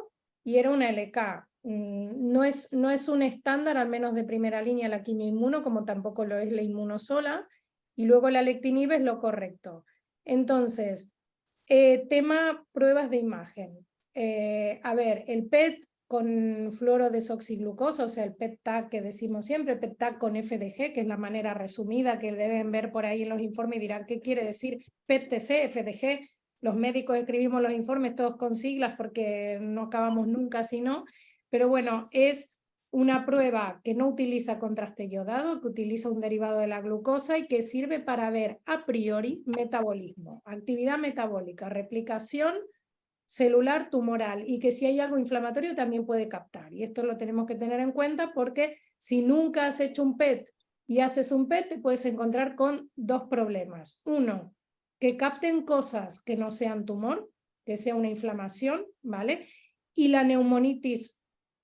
y era una LK. No es un estándar, al menos de primera línea, la quimio inmuno, como tampoco lo es la inmuno sola, y luego la alectinib es lo correcto. Entonces, tema pruebas de imagen. A ver, el PET con fluorodesoxiglucosa, o sea, el PET-TAC que decimos siempre, PET-TAC con FDG, que es la manera resumida que deben ver por ahí en los informes y dirán, ¿qué quiere decir PET-TC, FDG? Los médicos escribimos los informes todos con siglas porque no acabamos nunca si no, pero bueno, es una prueba que no utiliza contraste iodado, que utiliza un derivado de la glucosa y que sirve para ver a priori metabolismo, actividad metabólica, replicación celular tumoral, y que si hay algo inflamatorio también puede captar. Y esto lo tenemos que tener en cuenta porque si nunca has hecho un PET y haces un PET, te puedes encontrar con dos problemas. Uno, que capten cosas que no sean tumor, que sea una inflamación, ¿vale? Y la neumonitis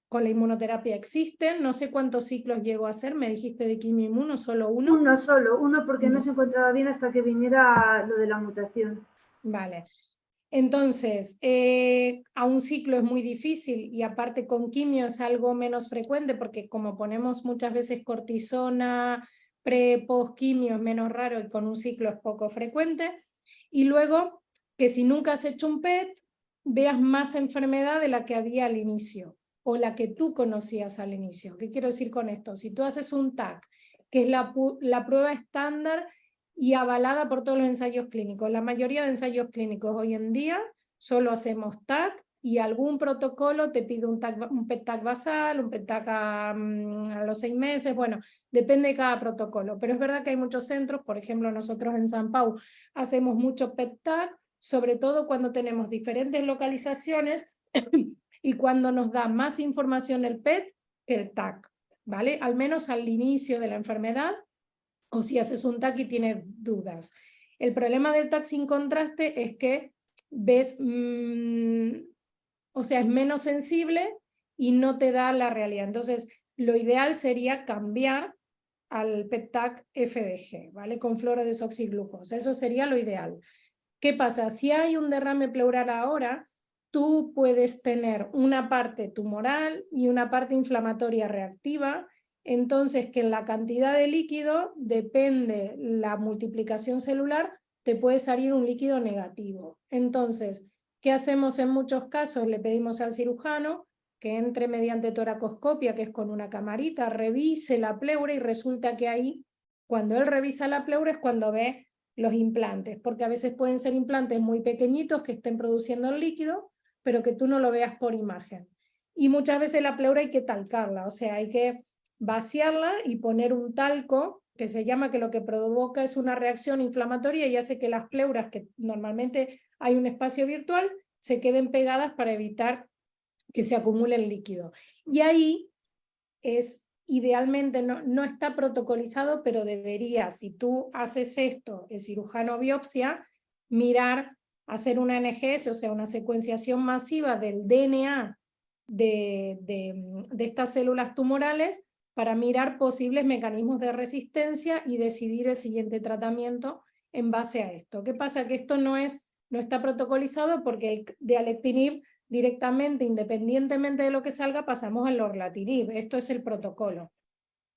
con la inmunoterapia existe. No sé cuántos ciclos llegó a hacer, me dijiste de quimio inmuno, solo uno. Uno solo, uno porque no se encontraba bien hasta que viniera lo de la mutación. Vale. Entonces, a un ciclo es muy difícil y aparte con quimio es algo menos frecuente porque como ponemos muchas veces cortisona, post quimio es menos raro y con un ciclo es poco frecuente. Y luego que si nunca has hecho un PET, veas más enfermedad de la que había al inicio o la que tú conocías al inicio. ¿Qué quiero decir con esto? Si tú haces un TAC, que es la prueba estándar y avalada por todos los ensayos clínicos. La mayoría de ensayos clínicos hoy en día solo hacemos TAC y algún protocolo te pide un PET-TAC basal, un PET-TAC a los 6 meses, bueno, depende de cada protocolo, pero es verdad que hay muchos centros, por ejemplo nosotros en San Pau hacemos mucho PET-TAC, sobre todo cuando tenemos diferentes localizaciones y cuando nos da más información el PET que el TAC, ¿vale? Al menos al inicio de la enfermedad, o si haces un TAC y tienes dudas. El problema del TAC sin contraste es que ves, o sea, es menos sensible y no te da la realidad. Entonces, lo ideal sería cambiar al PET-TAC FDG, ¿vale? Con fluorodesoxiglucosa. Eso sería lo ideal. ¿Qué pasa? Si hay un derrame pleural ahora, tú puedes tener una parte tumoral y una parte inflamatoria reactiva. Entonces, que en la cantidad de líquido depende la multiplicación celular, te puede salir un líquido negativo. Entonces, ¿qué hacemos en muchos casos? Le pedimos al cirujano que entre mediante toracoscopia, que es con una camarita, revise la pleura y resulta que ahí, cuando él revisa la pleura es cuando ve los implantes, porque a veces pueden ser implantes muy pequeñitos que estén produciendo el líquido, pero que tú no lo veas por imagen. Y muchas veces la pleura hay que talcarla, o sea, hay que vaciarla y poner un talco que se llama, que lo que provoca es una reacción inflamatoria y hace que las pleuras, que normalmente hay un espacio virtual, se queden pegadas para evitar que se acumule el líquido. Y ahí es idealmente, no está protocolizado, pero debería, si tú haces esto, el cirujano biopsia, mirar, hacer una NGS, o sea, una secuenciación masiva del DNA de estas células tumorales para mirar posibles mecanismos de resistencia y decidir el siguiente tratamiento en base a esto. ¿Qué pasa? Que esto no está protocolizado porque el de alectinib directamente, independientemente de lo que salga, pasamos al lorlatinib. Esto es el protocolo.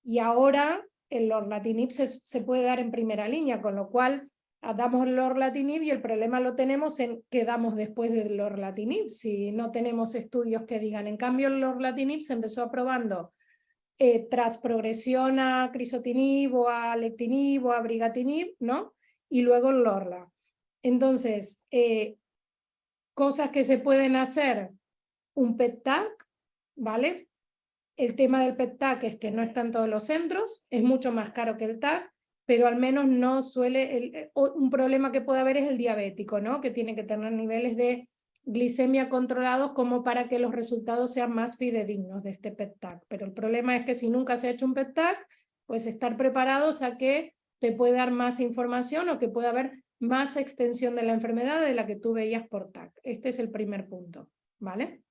Y ahora el lorlatinib se puede dar en primera línea, con lo cual damos el lorlatinib y el problema lo tenemos en qué damos después del lorlatinib, si no tenemos estudios que digan. En cambio, el lorlatinib se empezó aprobando tras progresión a crisotinib o a alectinib o a brigatinib, ¿no? Y luego el lorla. Entonces, cosas que se pueden hacer, un PET-TAC, ¿vale? El tema del PET-TAC es que no está en todos los centros, es mucho más caro que el TAC, pero al menos no suele, un problema que puede haber es el diabético, ¿no? Que tiene que tener niveles de glicemia controlados como para que los resultados sean más fidedignos de este PET-TAC. Pero el problema es que si nunca se ha hecho un PET-TAC, pues estar preparados a que te puede dar más información o que pueda haber más extensión de la enfermedad de la que tú veías por TAC. Este es el primer punto, ¿vale?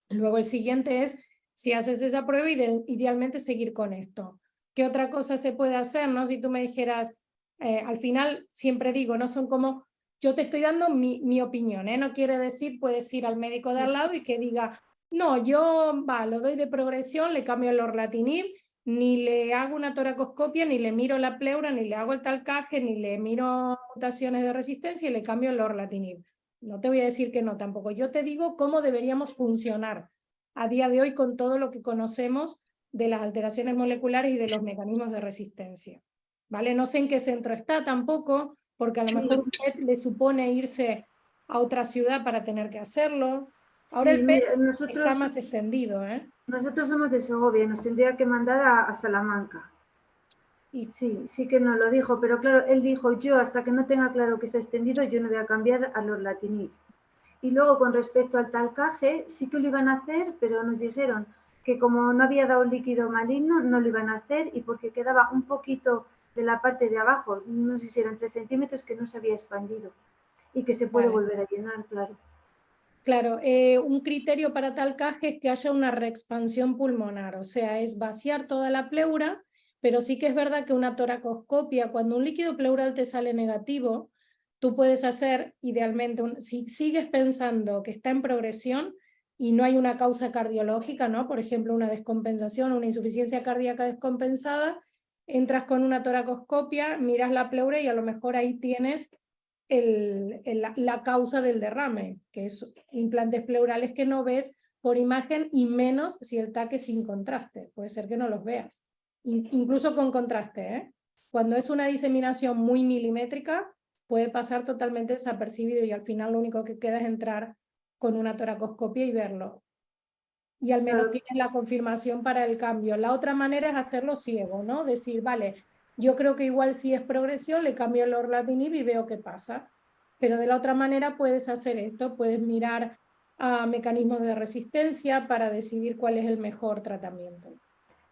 Luego el siguiente es, si haces esa prueba, idealmente seguir con esto. ¿Qué otra cosa se puede hacer, no? Si tú me dijeras, al final siempre digo, no son como, yo te estoy dando mi opinión, ¿eh? No quiere decir, puedes ir al médico de al lado y que diga, no, yo lo doy de progresión, le cambio el lorlatinib, ni le hago una toracoscopia, ni le miro la pleura, ni le hago el talcaje, ni le miro mutaciones de resistencia y le cambio el lorlatinib. No te voy a decir que no tampoco. Yo te digo cómo deberíamos funcionar a día de hoy con todo lo que conocemos de las alteraciones moleculares y de los mecanismos de resistencia. ¿Vale? No sé en qué centro está tampoco, porque a lo mejor un PET le supone irse a otra ciudad para tener que hacerlo. Ahora Sí, el PET mira, está más extendido, ¿eh? Nosotros somos de Segovia, nos tendría que mandar a Salamanca. Y Sí que nos lo dijo, pero claro, él dijo, yo hasta que no tenga claro que se ha extendido, yo no voy a cambiar a los lorlatinib. Y luego con respecto al talcaje, sí que lo iban a hacer, pero nos dijeron que como no había dado líquido maligno, no lo iban a hacer y porque quedaba un poquito de la parte de abajo, no sé si eran 3 centímetros, que no se había expandido y que se puede volver a llenar, claro. Claro, un criterio para talcaje es que haya una reexpansión pulmonar, o sea, es vaciar toda la pleura, pero sí que es verdad que una toracoscopia, cuando un líquido pleural te sale negativo, tú puedes hacer idealmente, si sigues pensando que está en progresión y no hay una causa cardiológica, ¿no? Por ejemplo, una descompensación, una insuficiencia cardíaca descompensada, entras con una toracoscopia, miras la pleura y a lo mejor ahí tienes la causa del derrame, que es implantes pleurales que no ves por imagen y menos si el TAC es sin contraste. Puede ser que no los veas. Incluso con contraste, ¿eh? Cuando es una diseminación muy milimétrica, puede pasar totalmente desapercibido y al final lo único que queda es entrar con una toracoscopia y verlo. Y al menos tienes la confirmación para el cambio. La otra manera es hacerlo ciego, ¿no? Decir, vale, yo creo que igual si es progresión, le cambio el lorlatinib y veo qué pasa. Pero de la otra manera puedes hacer esto, puedes mirar a mecanismos de resistencia para decidir cuál es el mejor tratamiento.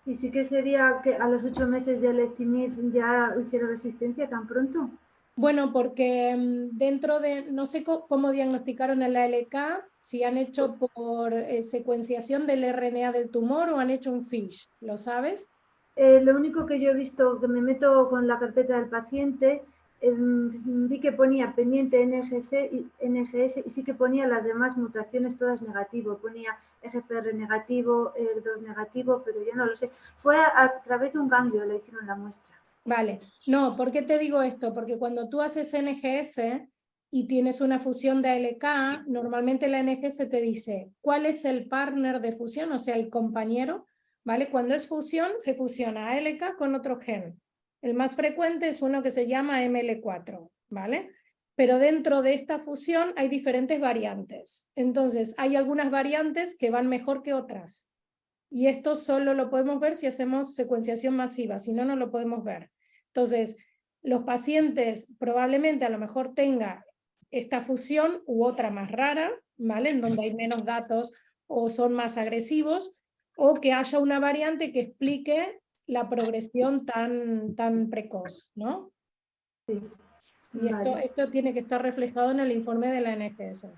¿Y sí que sería que a los 8 meses de alectinib ya hiciera resistencia tan pronto? Bueno, porque dentro de, no sé cómo diagnosticaron el ALK, si han hecho por secuenciación del RNA del tumor o han hecho un FISH, ¿lo sabes? Lo único que yo he visto, que me meto con la carpeta del paciente, vi que ponía pendiente NGS y sí que ponía las demás mutaciones todas negativo. Ponía EGFR negativo, ER2 negativo, pero yo no lo sé. Fue a través de un ganglio, le hicieron la muestra. Vale, no, ¿por qué te digo esto? Porque cuando tú haces NGS y tienes una fusión de ALK, normalmente la NGS te dice cuál es el partner de fusión, o sea, el compañero, ¿vale? Cuando es fusión, se fusiona ALK con otro gen. El más frecuente es uno que se llama ML4, ¿vale? Pero dentro de esta fusión hay diferentes variantes. Entonces, hay algunas variantes que van mejor que otras. Y esto solo lo podemos ver si hacemos secuenciación masiva, si no, no lo podemos ver. Entonces, los pacientes probablemente a lo mejor tenga esta fusión u otra más rara, ¿vale? En donde hay menos datos o son más agresivos, o que haya una variante que explique la progresión tan precoz, ¿no? Sí. Y Vale. esto tiene que estar reflejado en el informe de la NGS.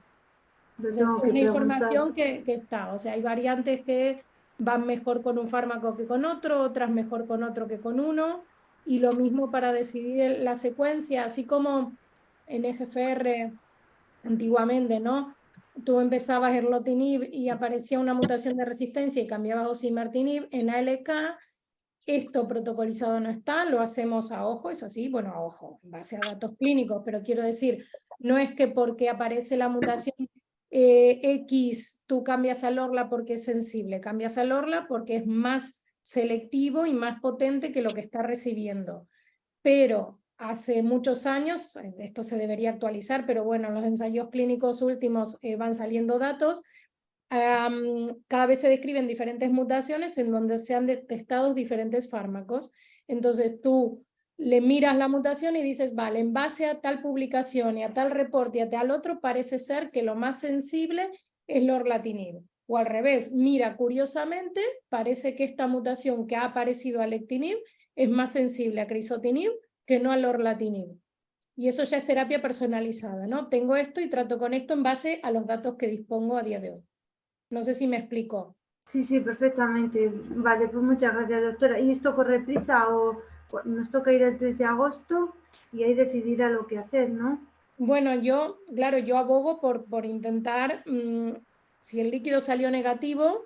Entonces, Tengo es que una preguntar. información que está, o sea, hay variantes que van mejor con un fármaco que con otro, otras mejor con otro que con uno, y lo mismo para decidir la secuencia, así como en EGFR antiguamente, ¿no? Tú empezabas erlotinib y aparecía una mutación de resistencia y cambiabas osimertinib, en ALK esto protocolizado no está, lo hacemos a ojo, es así, bueno, a ojo, en base a datos clínicos, pero quiero decir, no es que porque aparece la mutación X, tú cambias al ORLA porque es sensible, cambias al ORLA porque es más selectivo y más potente que lo que está recibiendo. Pero hace muchos años, esto se debería actualizar, pero bueno, en los ensayos clínicos últimos van saliendo datos, cada vez se describen diferentes mutaciones en donde se han testado diferentes fármacos. Entonces tú le miras la mutación y dices, vale, en base a tal publicación y a tal reporte y a tal otro, parece ser que lo más sensible es lorlatinib. O al revés, mira, curiosamente, parece que esta mutación que ha aparecido a lectinib es más sensible a crizotinib que no a lorlatinib. Y eso ya es terapia personalizada, ¿no? Tengo esto y trato con esto en base a los datos que dispongo a día de hoy. No sé si me explico. Sí, sí, perfectamente. Vale, pues muchas gracias, doctora. ¿Y esto corre prisa o nos toca ir el 3 de agosto y ahí decidirá lo que hacer, ¿no? Bueno, yo, claro, yo abogo por intentar, si el líquido salió negativo,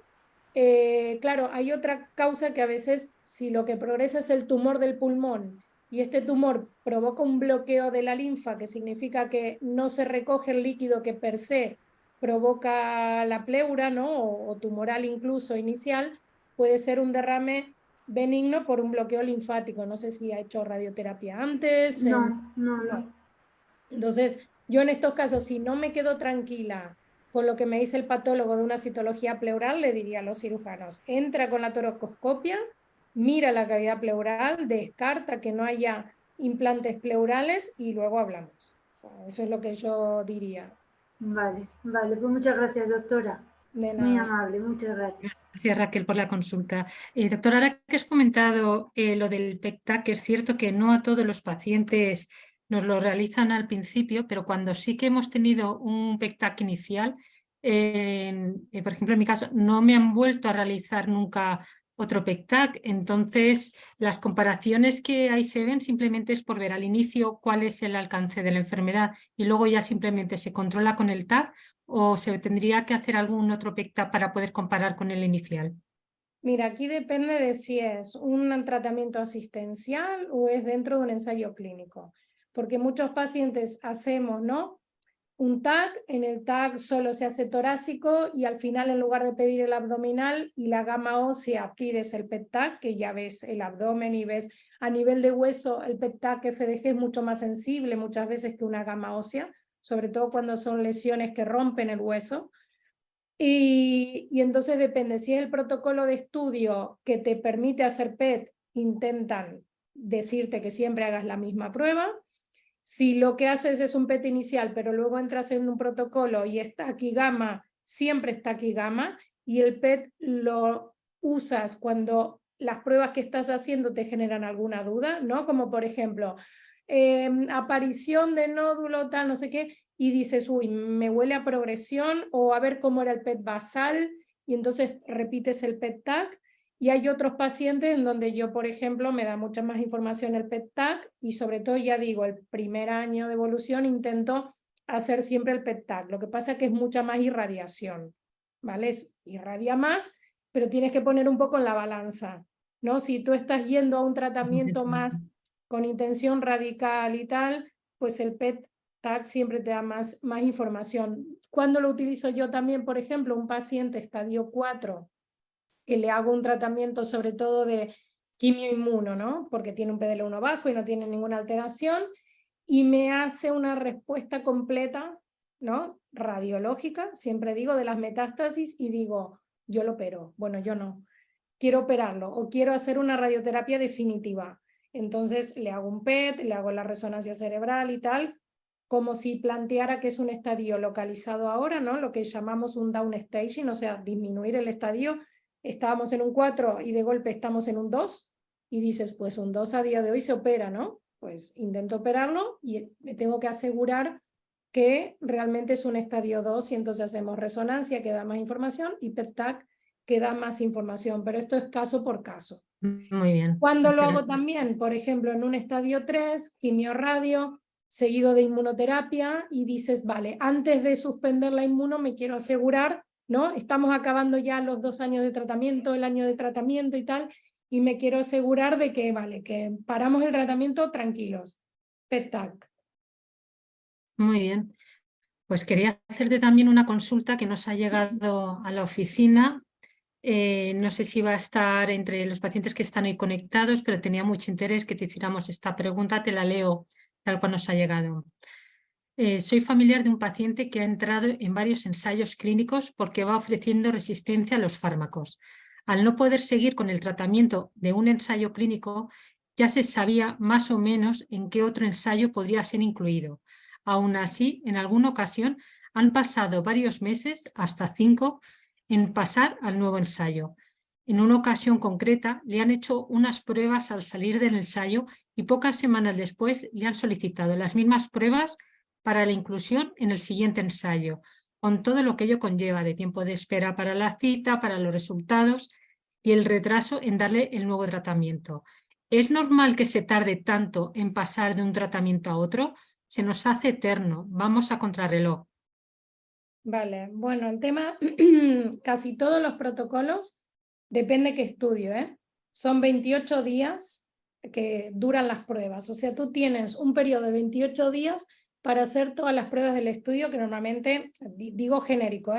claro, hay otra causa que a veces, si lo que progresa es el tumor del pulmón y este tumor provoca un bloqueo de la linfa, que significa que no se recoge el líquido que per se provoca la pleura, ¿no? O tumoral incluso inicial, puede ser un derrame benigno por un bloqueo linfático. No sé si ha hecho radioterapia antes. No, no, no. Entonces, yo en estos casos, si no me quedo tranquila con lo que me dice el patólogo de una citología pleural, le diría a los cirujanos, entra con la toracoscopia, mira la cavidad pleural, descarta que no haya implantes pleurales y luego hablamos. O sea, eso es lo que yo diría. Vale, vale, pues muchas gracias, doctora. De Muy nada. amable, muchas gracias. Gracias, Raquel, por la consulta. Doctora, ahora que has comentado lo del PEC-TAC, es cierto que no a todos los pacientes nos lo realizan al principio, pero cuando sí que hemos tenido un PEC-TAC inicial, por ejemplo, en mi caso, no me han vuelto a realizar nunca otro PEC-TAC. Entonces, las comparaciones que ahí se ven simplemente es por ver al inicio cuál es el alcance de la enfermedad y luego ya simplemente se controla con el TAC, o se tendría que hacer algún otro PEC-TAC para poder comparar con el inicial. Mira, aquí depende de si es un tratamiento asistencial o es dentro de un ensayo clínico, porque muchos pacientes hacemos, ¿no? Un TAC, en el TAC solo se hace torácico y al final en lugar de pedir el abdominal y la gama ósea pides el PET-TAC, que ya ves el abdomen y ves a nivel de hueso el PET-TAC FDG es mucho más sensible muchas veces que una gama ósea, sobre todo cuando son lesiones que rompen el hueso. Y entonces depende, si es el protocolo de estudio que te permite hacer PET, intentan decirte que siempre hagas la misma prueba. Si lo que haces es un PET inicial, pero luego entras en un protocolo y está aquí gamma, siempre está aquí gamma, y el PET lo usas cuando las pruebas que estás haciendo te generan alguna duda, ¿no? Como por ejemplo, aparición de nódulo, tal, no sé qué, y dices, uy, me huele a progresión, o a ver cómo era el PET basal, y entonces repites el PET-TAC. Y hay otros pacientes en donde yo, por ejemplo, me da mucha más información el PET-TAC y sobre todo, ya digo, el primer año de evolución intento hacer siempre el PET-TAC. Lo que pasa es que es mucha más irradiación, ¿vale? Irradia más, pero tienes que poner un poco en la balanza, ¿no? Si tú estás yendo a un tratamiento más con intención radical y tal, pues el PET-TAC siempre te da más información. ¿Cuándo lo utilizo yo también? Por ejemplo, un paciente estadio 4 que le hago un tratamiento sobre todo de quimioinmuno, ¿no? Porque tiene un PDL1 bajo y no tiene ninguna alteración, y me hace una respuesta completa, ¿no? Radiológica, siempre digo, de las metástasis, y digo, yo lo opero. Bueno, yo no. Quiero operarlo o quiero hacer una radioterapia definitiva. Entonces le hago un PET, le hago la resonancia cerebral y tal, como si planteara que es un estadio localizado ahora, ¿no? Lo que llamamos un downstaging, o sea, disminuir el estadio. Estábamos en un 4 y de golpe estamos en un 2 y dices, pues un 2 a día de hoy se opera, ¿no? Pues intento operarlo y me tengo que asegurar que realmente es un estadio 2 y entonces hacemos resonancia que da más información y PET-TAC que da más información, pero esto es caso por caso. Muy bien. Cuando lo hago también, por ejemplo, en un estadio 3, quimio-radio, seguido de inmunoterapia, y dices, vale, antes de suspender la inmuno me quiero asegurar, ¿no? Estamos acabando ya los 2 años de tratamiento, el año de tratamiento y tal, y me quiero asegurar de que, vale, que paramos el tratamiento tranquilos. PET-TAC. Muy bien. Pues quería hacerte también una consulta que nos ha llegado a la oficina. No sé si va a estar entre los pacientes que están hoy conectados, pero tenía mucho interés que te hiciéramos esta pregunta. Te la leo tal cual nos ha llegado. Soy familiar de un paciente que ha entrado en varios ensayos clínicos porque va ofreciendo resistencia a los fármacos. Al no poder seguir con el tratamiento de un ensayo clínico, ya se sabía más o menos en qué otro ensayo podría ser incluido. Aún así, en alguna ocasión han pasado varios meses, hasta 5, en pasar al nuevo ensayo. En una ocasión concreta le han hecho unas pruebas al salir del ensayo y pocas semanas después le han solicitado las mismas pruebas para la inclusión en el siguiente ensayo, con todo lo que ello conlleva de tiempo de espera para la cita, para los resultados y el retraso en darle el nuevo tratamiento. ¿Es normal que se tarde tanto en pasar de un tratamiento a otro? Se nos hace eterno, vamos a contrarreloj. Vale, bueno, el tema, casi todos los protocolos, depende qué estudio, ¿eh? Son 28 días que duran las pruebas, o sea, tú tienes un periodo de 28 días para hacer todas las pruebas del estudio, que normalmente, digo genérico,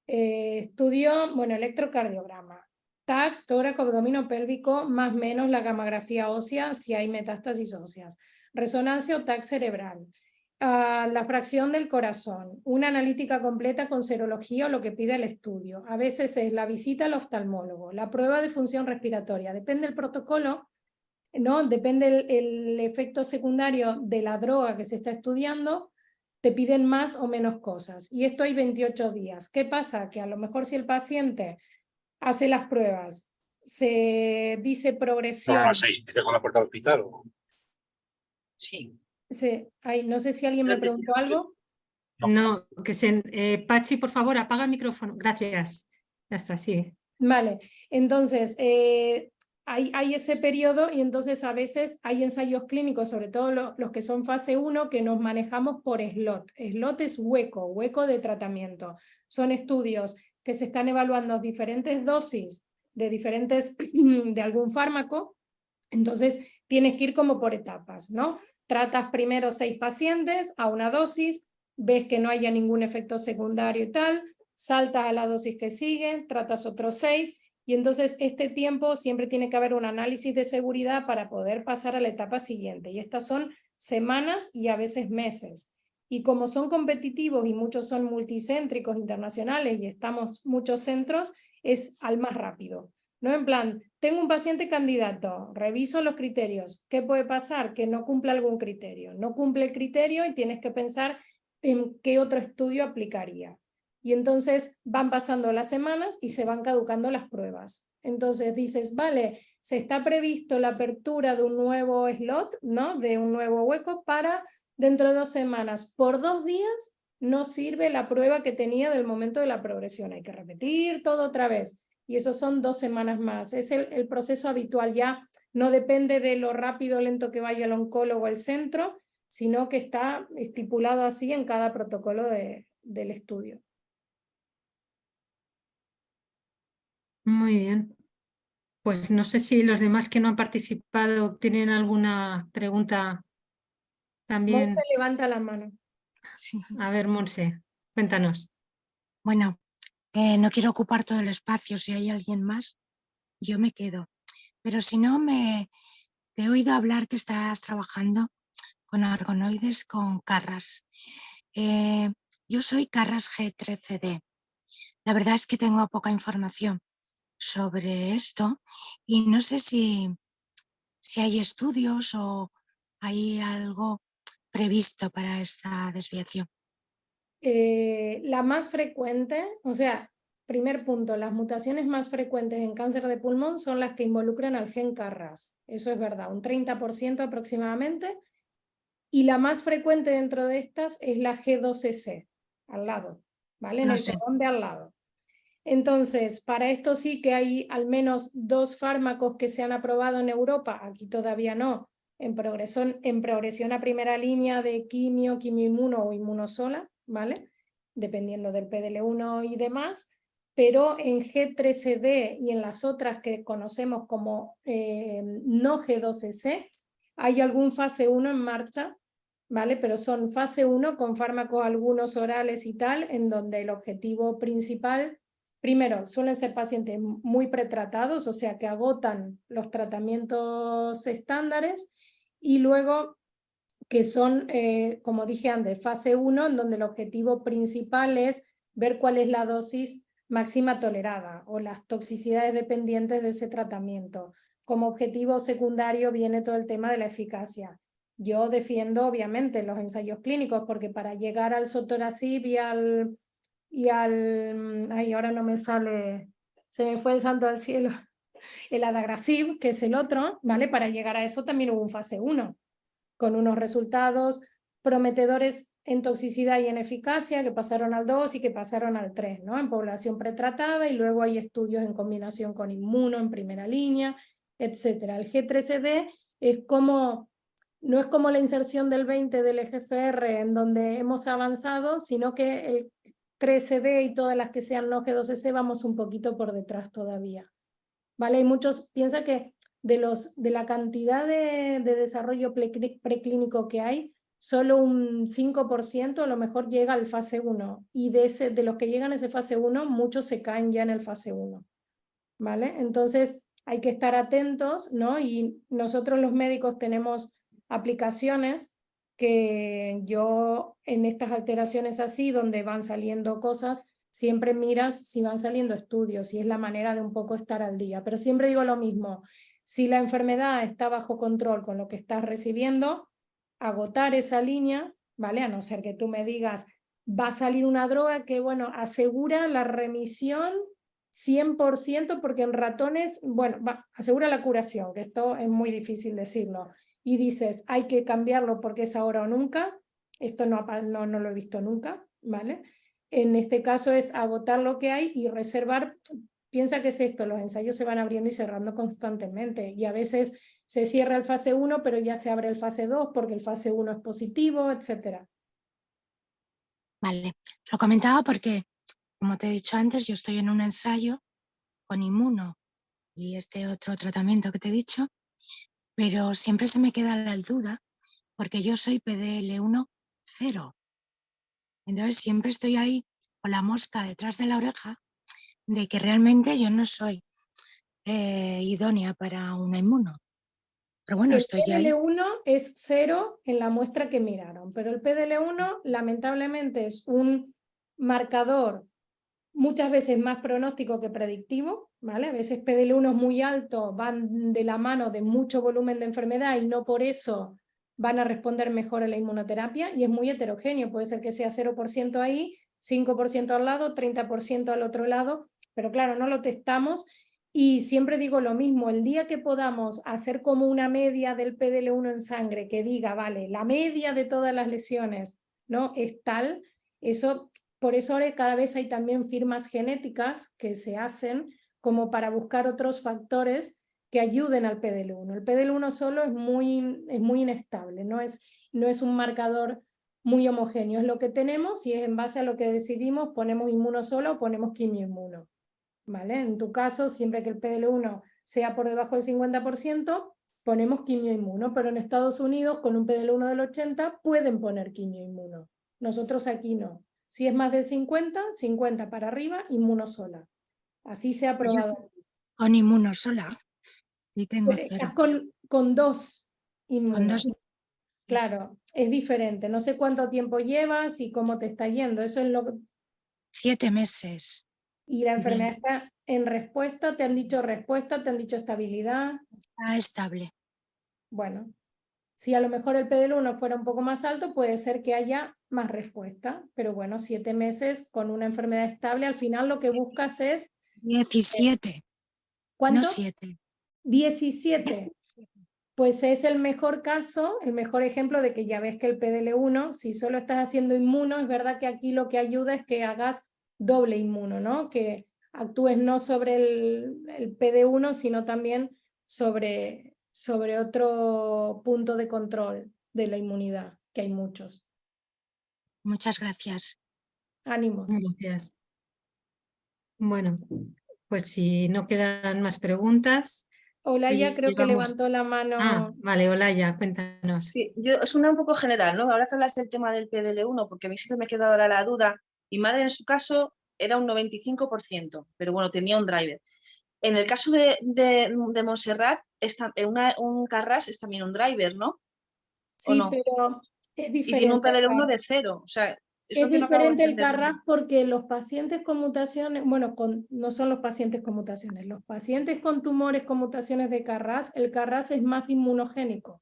estudio, bueno, electrocardiograma, TAC, tórax, abdomino pélvico, más o menos la gamografía ósea, si hay metástasis óseas, resonancia o TAC cerebral, la fracción del corazón, una analítica completa con serología o lo que pide el estudio. A veces es la visita al oftalmólogo, la prueba de función respiratoria. Depende del protocolo, ¿no? Depende el efecto secundario de la droga que se está estudiando, te piden más o menos cosas. Y esto hay 28 días. ¿Qué pasa? Que a lo mejor si el paciente hace las pruebas, se dice progresión... ¿Son las 6 con la puerta del hospital? ¿O? Sí. Sí, no sé si alguien me preguntó algo. No, Pachi, por favor, apaga el micrófono. Gracias. Ya está, sí. Vale, entonces hay ese periodo y entonces a veces hay ensayos clínicos, sobre todo los que son fase 1, que nos manejamos por slot. Slot es hueco de tratamiento. Son estudios que se están evaluando diferentes dosis de algún fármaco, entonces tienes que ir como por etapas, ¿no? Tratas primero 6 pacientes a una dosis, ves que no haya ningún efecto secundario y tal, saltas a la dosis que sigue, tratas otros 6 y entonces este tiempo siempre tiene que haber un análisis de seguridad para poder pasar a la etapa siguiente y estas son semanas y a veces meses. Y como son competitivos y muchos son multicéntricos internacionales y estamos muchos centros, es al más rápido. ¿No? En plan, tengo un paciente candidato, reviso los criterios. ¿Qué puede pasar? Que no cumple algún criterio. No cumple el criterio y tienes que pensar en qué otro estudio aplicaría. Y entonces van pasando las semanas y se van caducando las pruebas. Entonces dices, vale, se está previsto la apertura de un nuevo slot, ¿no? De un nuevo hueco para dentro de 2 semanas. Por 2 días no sirve la prueba que tenía del momento de la progresión. Hay que repetir todo otra vez. Y eso son 2 semanas más. Es el proceso habitual, ya no depende de lo rápido o lento que vaya el oncólogo al centro, sino que está estipulado así en cada protocolo del estudio. Muy bien. Pues no sé si los demás que no han participado tienen alguna pregunta también. Monse levanta la mano. Sí. A ver, Monse, cuéntanos. Bueno, no quiero ocupar todo el espacio. Si hay alguien más, yo me quedo. Pero si no, te he oído hablar que estás trabajando con organoides con CARRAS. Yo soy CARRAS G13D. La verdad es que tengo poca información sobre esto y no sé si hay estudios o hay algo previsto para esta desviación. La más frecuente, o sea, primer punto, las mutaciones más frecuentes en cáncer de pulmón son las que involucran al gen CARRAS. Eso es verdad, un 30% aproximadamente. Y la más frecuente dentro de estas es la G12C, al lado, ¿vale? En el cordón de al lado. Entonces, para esto sí que hay al menos 2 fármacos que se han aprobado en Europa, aquí todavía no, en progresión a primera línea de quimio inmuno o inmunosola, ¿vale? Dependiendo del PDL1 y demás, pero en G13D y en las otras que conocemos como no G12C, hay algún fase 1 en marcha, ¿vale? Pero son fase 1 con fármacos algunos orales y tal, en donde el objetivo principal, primero, suelen ser pacientes muy pretratados, o sea que agotan los tratamientos estándares, y luego que son, como dije antes, fase 1, en donde el objetivo principal es ver cuál es la dosis máxima tolerada o las toxicidades dependientes de ese tratamiento. como objetivo secundario viene todo el tema de la eficacia. Yo defiendo obviamente los ensayos clínicos porque para llegar al sotorasib ay, ahora no me sale, se me fue el santo al cielo, el adagrasib, que es el otro, ¿vale? Para llegar a eso también hubo un fase 1, con unos resultados prometedores en toxicidad y en eficacia que pasaron al 2 y que pasaron al 3, ¿no? En población pretratada, y luego hay estudios en combinación con inmuno en primera línea, etcétera. El G13D es como, no es como la inserción del 20 del EGFR en donde hemos avanzado, sino que el 13D y todas las que sean no G12C vamos un poquito por detrás todavía. ¿Vale? Hay muchos, piensa que de la cantidad de desarrollo preclínico que hay, solo un 5% a lo mejor llega al fase 1, y de los que llegan a ese fase 1, muchos se caen ya en el fase 1. ¿Vale? Entonces hay que estar atentos, ¿no? Y nosotros los médicos tenemos aplicaciones que yo en estas alteraciones así, donde van saliendo cosas, siempre miras si van saliendo estudios, y es la manera de un poco estar al día. Pero siempre digo lo mismo, si la enfermedad está bajo control con lo que estás recibiendo, agotar esa línea, ¿vale? A no ser que tú me digas, va a salir una droga que, bueno, asegura la remisión 100%, porque en ratones, bueno, asegura la curación, que esto es muy difícil decirlo, y dices, hay que cambiarlo porque es ahora o nunca, esto no lo he visto nunca, ¿vale? En este caso es agotar lo que hay y reservar. Piensa que es esto, los ensayos se van abriendo y cerrando constantemente, y a veces se cierra el fase 1, pero ya se abre el fase 2 porque el fase 1 es positivo, etc. Vale, lo comentaba porque, como te he dicho antes, yo estoy en un ensayo con inmuno y este otro tratamiento que te he dicho, pero siempre se me queda la duda porque yo soy PDL1 0. Entonces siempre estoy ahí con la mosca detrás de la oreja de que realmente yo no soy idónea para una inmuno. Pero bueno, El estoy ahí. PDL1 es 0 en la muestra que miraron, pero el PDL1 lamentablemente es un marcador muchas veces más pronóstico que predictivo, ¿vale? A veces PDL1 es muy alto, van de la mano de mucho volumen de enfermedad y no por eso van a responder mejor a la inmunoterapia, y es muy heterogéneo, puede ser que sea 0% ahí, 5% al lado, 30% al otro lado, pero claro, no lo testamos. Y siempre digo lo mismo, el día que podamos hacer como una media del PDL1 en sangre que diga, vale, la media de todas las lesiones, ¿no? Es tal, eso, por eso ahora cada vez hay también firmas genéticas que se hacen como para buscar otros factores que ayuden al PDL1. El PDL1 solo es muy inestable, no es un marcador muy homogéneo, es lo que tenemos, y es en base a lo que decidimos, ponemos inmuno solo o ponemos quimioinmuno. ¿Vale? En tu caso, siempre que el PDL1 sea por debajo del 50%, ponemos quimioinmuno, pero en Estados Unidos, con un PDL1 del 80, pueden poner quimioinmuno. Nosotros aquí no. Si es más del 50, 50 para arriba, inmuno sola. Así se ha aprobado. Con inmuno sola y tengo Estás 0. con dos inmunos. Con 2. Claro, es diferente. No sé cuánto tiempo llevas y cómo te está yendo. Eso es lo que... 7 meses. Y la enfermedad Bien. está en respuesta, te han dicho respuesta, te han dicho estabilidad. Está estable. Bueno, si a lo mejor el PDL1 fuera un poco más alto, puede ser que haya más respuesta, pero bueno, 7 meses con una enfermedad estable, al final lo que buscas es... 17. ¿Cuánto? No 7. 17. Pues es el mejor caso, el mejor ejemplo de que ya ves que el PDL1, si solo estás haciendo inmuno, es verdad que aquí lo que ayuda es que hagas doble inmuno, ¿no? Que actúes no sobre el PD1, sino también sobre otro punto de control de la inmunidad, que hay muchos. Muchas gracias. Ánimos. Gracias. Bueno, pues si no quedan más preguntas. Olaya creo que llegamos... levantó la mano. Ah, vale, Olaya, cuéntanos. Sí, es una un poco general, ¿no? Ahora que hablas del tema del PDL1, porque a mí siempre me ha quedado ahora la duda. Mi madre en su caso era un 95%, pero bueno, tenía un driver. En el caso de Montserrat, un Carras es también un driver, ¿no? Sí, no? pero es Y tiene un diferente. PDL1 de 0, o sea, Es lo que no acabo de diferente el entender. CARRAS porque los pacientes con mutaciones, bueno, no son los pacientes con mutaciones, los pacientes con tumores con mutaciones de CARRAS, el CARRAS es más inmunogénico.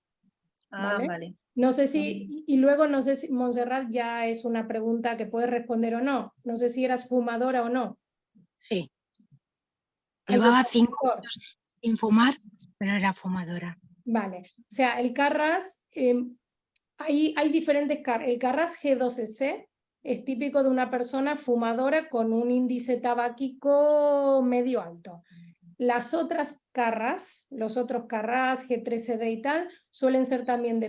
Ah, ¿Vale? vale. No sé si, y luego no sé si, Montserrat, ya es una pregunta que puedes responder o no. No sé si eras fumadora o no. Sí, Algo llevaba más 5 mejor. años sin fumar, pero era fumadora. Vale, o sea, el CARRAS, hay diferentes CARRAS. El CARRAS G12C es típico de una persona fumadora con un índice tabáquico medio alto. Las otras CARRAS, los otros CARRAS, G13D y tal, suelen ser también de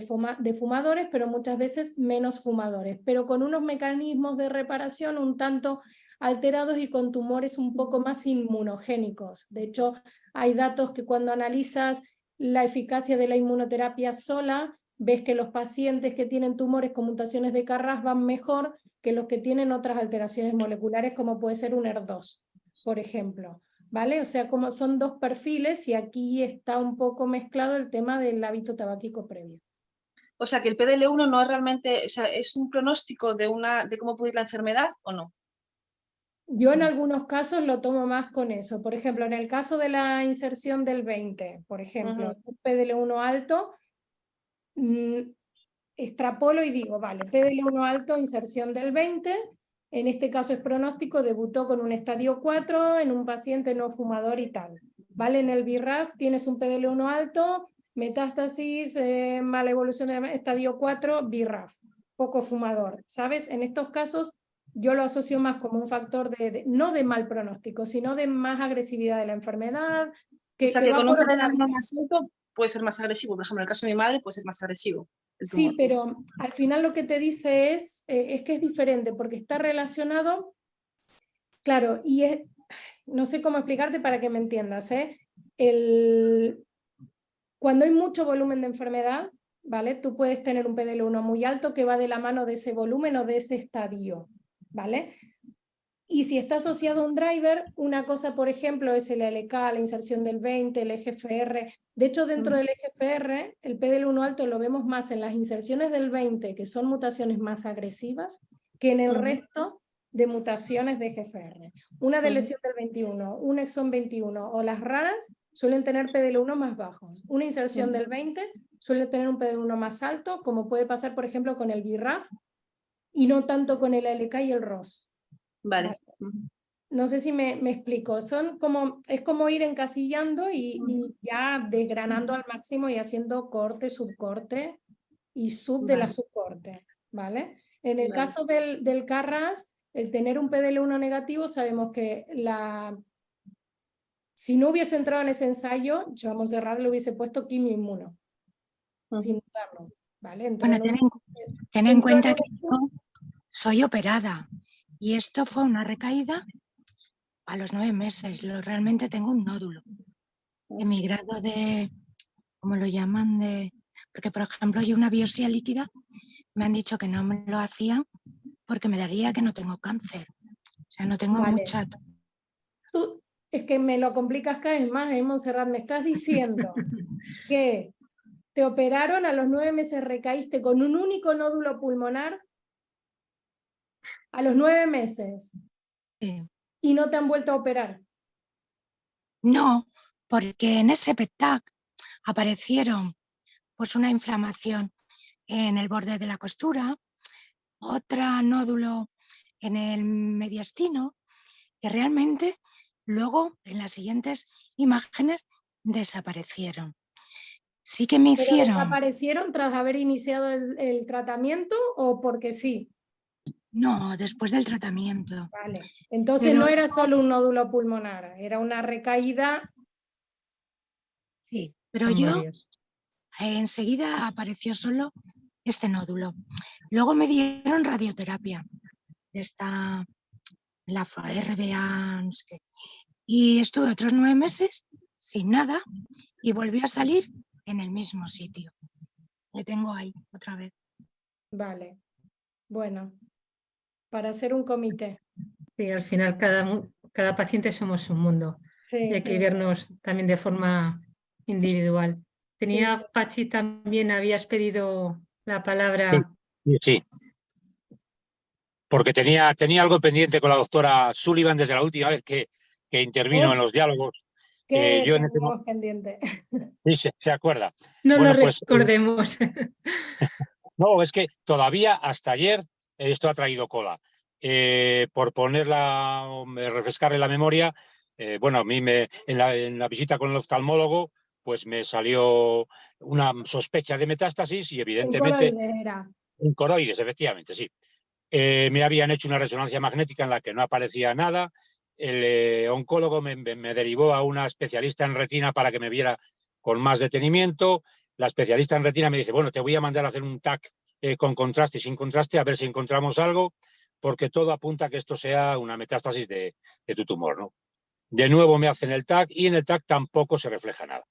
fumadores, pero muchas veces menos fumadores, pero con unos mecanismos de reparación un tanto alterados y con tumores un poco más inmunogénicos. De hecho, hay datos que cuando analizas la eficacia de la inmunoterapia sola, ves que los pacientes que tienen tumores con mutaciones de CARRAS van mejor que los que tienen otras alteraciones moleculares, como puede ser un ER2, por ejemplo. ¿Vale? O sea, como son dos perfiles y aquí está un poco mezclado el tema del hábito tabáquico previo. O sea, que el PDL1 no es realmente, o sea, ¿es un pronóstico de cómo puede ir la enfermedad o no? Yo en algunos casos lo tomo más con eso. Por ejemplo, en el caso de la inserción del 20, por ejemplo, un PDL1 alto, extrapolo y digo, vale, PDL1 alto, inserción del 20, en este caso es pronóstico, debutó con un estadio 4 en un paciente no fumador y tal. ¿Vale? En el BRAF tienes un PDL1 alto, metástasis, mala evolución de estadio 4, BRAF, poco fumador. ¿Sabes? En estos casos yo lo asocio más como un factor no de mal pronóstico, sino de más agresividad de la enfermedad. O sea, que va con un por otra PDL1 vía. más alto puede ser más agresivo. Por ejemplo, en el caso de mi madre puede ser más agresivo el Sí, tumor. pero al final lo que te dice es que es diferente porque está relacionado, claro, no sé cómo explicarte para que me entiendas, cuando hay mucho volumen de enfermedad, ¿vale? Tú puedes tener un PDL1 muy alto que va de la mano de ese volumen o de ese estadio, ¿vale? Y si está asociado a un driver, una cosa, por ejemplo, es el LK, la inserción del 20, el EGFR. De hecho, dentro del EGFR, el PDL1 alto lo vemos más en las inserciones del 20, que son mutaciones más agresivas, que en el resto de mutaciones de EGFR. Una de lesión del 21, un exón 21 o las raras suelen tener PDL1 más bajos. Una inserción del 20 suele tener un PDL1 más alto, como puede pasar, por ejemplo, con el BRAF, y no tanto con el LK y el ROS. Vale. No sé si me explico. Es como ir encasillando y ya desgranando al máximo y haciendo corte, subcorte y sub de la subcorte. ¿Vale? En el caso del CARRAS, el tener un PDL1 negativo, sabemos que si no hubiese entrado en ese ensayo, yo a Montserrat le hubiese puesto quimioinmuno, sin dudarlo. ¿Vale? Bueno, ten en cuenta que yo soy operada y esto fue una recaída a los 9 meses. Realmente tengo un nódulo. En mi grado de, ¿cómo lo llaman? Porque, por ejemplo, yo una biopsia líquida me han dicho que no me lo hacían porque me daría que no tengo cáncer. O sea, no tengo mucha... Tú, es que me lo complicas cada vez más, Montserrat. Me estás diciendo que te operaron, a los 9 meses recaíste con un único nódulo pulmonar, a los 9 meses, y no te han vuelto a operar. No, porque en ese PET-TAC aparecieron pues una inflamación en el borde de la costura, otro nódulo en el mediastino, que realmente luego en las siguientes imágenes desaparecieron. Sí que me hicieron... ¿Pero desaparecieron tras haber iniciado el tratamiento o porque sí? No, después del tratamiento. Vale. Entonces no era solo un nódulo pulmonar, era una recaída. Sí, pero yo enseguida apareció solo este nódulo. Luego me dieron radioterapia de la RBA, no sé qué. Y estuve otros 9 meses sin nada y volví a salir en el mismo sitio. Le tengo ahí otra vez. Vale. Bueno, para hacer un comité. Sí, al final cada paciente somos un mundo. Sí, Y hay que vernos también de forma individual. Tenía, sí. Pachi, también habías pedido la palabra. Sí. porque tenía algo pendiente con la doctora Sullivan desde la última vez que intervino en los diálogos. ¿Qué Yo teníamos pendiente? sí, se acuerda. No Bueno, lo pues recordemos. no, es que todavía hasta ayer esto ha traído cola. Por refrescarle la memoria, bueno, a mí en la visita con el oftalmólogo, pues me salió una sospecha de metástasis y En evidentemente coroides era. un coroides, efectivamente, sí. Me habían hecho una resonancia magnética en la que no aparecía nada. El oncólogo me derivó a una especialista en retina para que me viera con más detenimiento. La especialista en retina me dice, bueno, te voy a mandar a hacer un TAC con contraste y sin contraste, a ver si encontramos algo, porque todo apunta a que esto sea una metástasis de tu tumor, ¿no? De nuevo me hacen el TAC y en el TAC tampoco se refleja nada.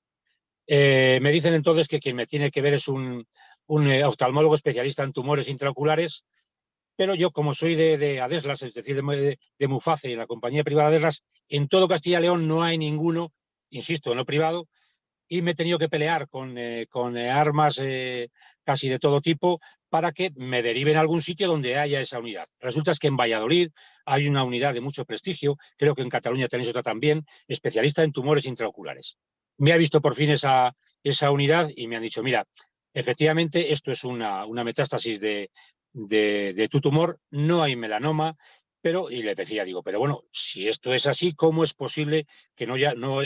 Me dicen entonces que quien me tiene que ver es un oftalmólogo especialista en tumores intraoculares, pero yo, como soy de Adeslas, es decir, de Muface, y la compañía privada Adeslas, en todo Castilla y León no hay ninguno, insisto, no privado, y me he tenido que pelear con armas casi de todo tipo para que me deriven a algún sitio donde haya esa unidad. Resulta que en Valladolid hay una unidad de mucho prestigio, creo que en Cataluña tenéis otra también, especialista en tumores intraoculares. Me ha visto por fin esa unidad y me han dicho, mira, efectivamente esto es una metástasis de tu tumor, no hay melanoma, pero, y le decía, digo, pero bueno, si esto es así, ¿cómo es posible que no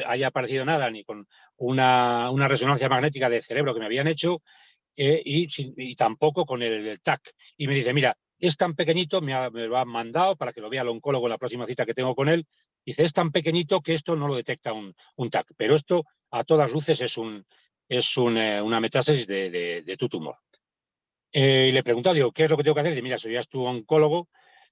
haya aparecido nada ni con una resonancia magnética de cerebro que me habían hecho y tampoco con el TAC? Y me dice, mira, es tan pequeñito, me lo han mandado para que lo vea el oncólogo en la próxima cita que tengo con él. Dice, es tan pequeñito que esto no lo detecta un TAC, pero esto a todas luces es una metástasis de tu tumor. Y le preguntaba, digo, ¿qué es lo que tengo que hacer? Dice, mira, soy ya tu oncólogo.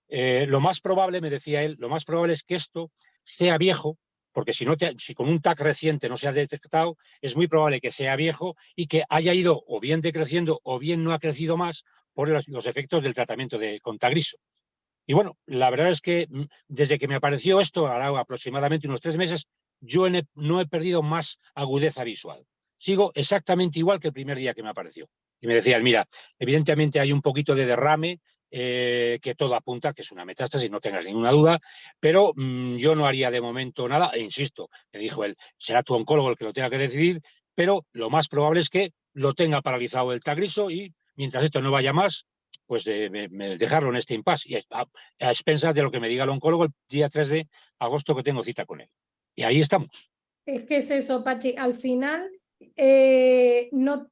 Lo más probable, me decía él, lo más probable es que esto sea viejo, porque si con un TAC reciente no se ha detectado, es muy probable que sea viejo y que haya ido o bien decreciendo o bien no ha crecido más por los efectos del tratamiento con Tagrisso. Y bueno, la verdad es que desde que me apareció esto, ahora aproximadamente unos 3 meses, yo no he perdido más agudeza visual. Sigo exactamente igual que el primer día que me apareció. Y me decían, mira, evidentemente hay un poquito de derrame, que todo apunta que es una metástasis, no tengas ninguna duda, pero yo no haría de momento nada, e insisto, me dijo él, será tu oncólogo el que lo tenga que decidir, pero lo más probable es que lo tenga paralizado el Tagrisso y mientras esto no vaya más, pues dejarlo en este impasse y a expensas de lo que me diga el oncólogo el día 3 de agosto que tengo cita con él. Y ahí estamos. Es que es eso, Pachi, al final, no,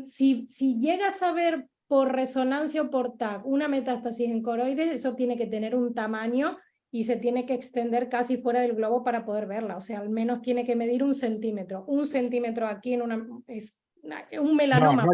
si llegas a ver por resonancia o por TAC una metástasis en coroides, eso tiene que tener un tamaño y se tiene que extender casi fuera del globo para poder verla, o sea, al menos tiene que medir 1 centímetro. 1 centímetro aquí en un melanoma.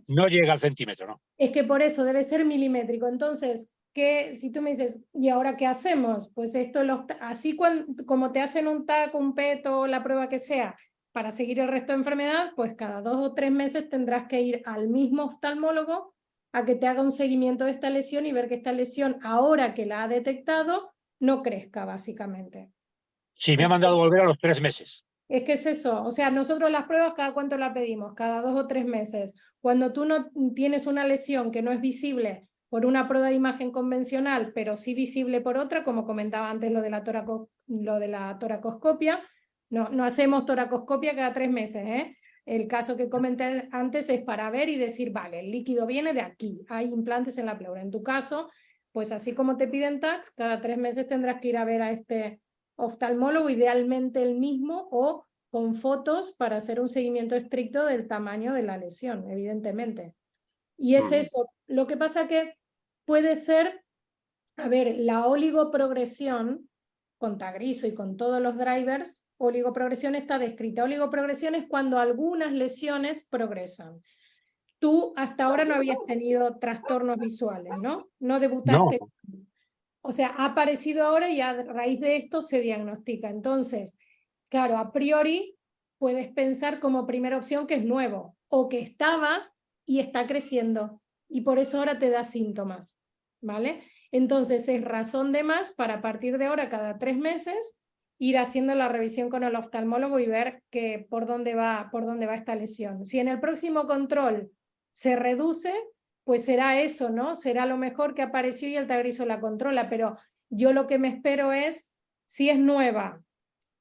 No llega al centímetro, ¿no? Es que por eso debe ser milimétrico. Entonces, si tú me dices, ¿y ahora qué hacemos? Pues esto, así como te hacen un TAC, un PET o la prueba que sea, para seguir el resto de enfermedad, pues cada 2 o 3 meses tendrás que ir al mismo oftalmólogo a que te haga un seguimiento de esta lesión y ver que esta lesión, ahora que la ha detectado, no crezca, básicamente. Sí, me ha mandado volver a los 3 meses. Es que es eso, o sea, nosotros las pruebas, ¿cada cuánto la pedimos? Cada 2 o 3 meses. Cuando tú no tienes una lesión que no es visible por una prueba de imagen convencional, pero sí visible por otra, como comentaba antes lo de la toracoscopia, no hacemos toracoscopia cada 3 meses, ¿eh? El caso que comenté antes es para ver y decir, vale, el líquido viene de aquí, hay implantes en la pleura. En tu caso, pues así como te piden TACs, cada 3 meses tendrás que ir a ver a este oftalmólogo, idealmente el mismo o con fotos para hacer un seguimiento estricto del tamaño de la lesión, evidentemente. Y es eso. Lo que pasa que puede ser, a ver, la oligoprogresión con Tagrisso y con todos los drivers, oligoprogresión está descrita. Oligoprogresión es cuando algunas lesiones progresan. Tú hasta ahora no habías tenido trastornos visuales, ¿no? No debutaste. No. O sea, ha aparecido ahora y a raíz de esto se diagnostica. Entonces, claro, a priori puedes pensar como primera opción que es nuevo o que estaba y está creciendo y por eso ahora te da síntomas, ¿vale? Entonces es razón de más para a partir de ahora cada 3 meses ir haciendo la revisión con el oftalmólogo y ver por dónde va esta lesión. Si en el próximo control se reduce, pues será eso, ¿no? Será lo mejor que apareció y el Tagrisso la controla, pero yo lo que me espero es, si es nueva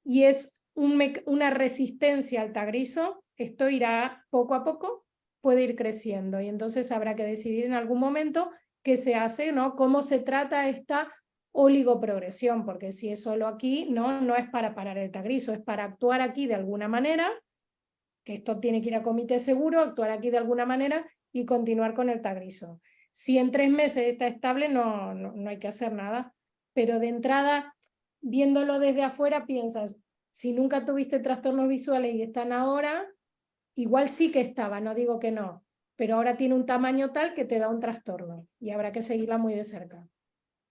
y es una resistencia al Tagrisso, esto irá poco a poco, puede ir creciendo y entonces habrá que decidir en algún momento qué se hace, ¿no? Cómo se trata esta oligoprogresión, porque si es solo aquí, no es para parar el Tagrisso, es para actuar aquí de alguna manera, que esto tiene que ir a comité seguro, actuar aquí de alguna manera y continuar con el Tagrisso. Si en 3 meses está estable, no hay que hacer nada, pero de entrada, viéndolo desde afuera, piensas, si nunca tuviste trastornos visuales y están ahora, igual sí que estaba, no digo que no, pero ahora tiene un tamaño tal que te da un trastorno y habrá que seguirla muy de cerca.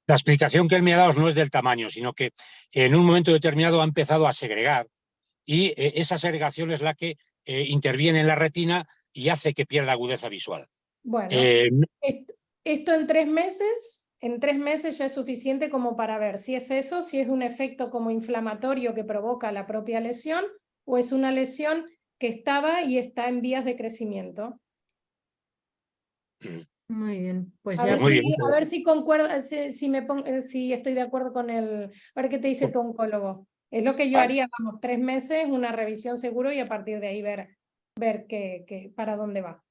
La explicación que él me ha dado no es del tamaño, sino que en un momento determinado ha empezado a segregar y esa segregación es la que interviene en la retina y hace que pierda agudeza visual. Bueno, esto en 3 meses ya es suficiente como para ver si es eso, si es un efecto como inflamatorio que provoca la propia lesión o es una lesión que estaba y está en vías de crecimiento. Muy bien, pues A ya. ver si concuerda, si estoy de acuerdo con el... A ver qué te dice tu oncólogo. Es lo que yo haría, vamos, 3 meses, una revisión seguro y a partir de ahí ver para dónde va.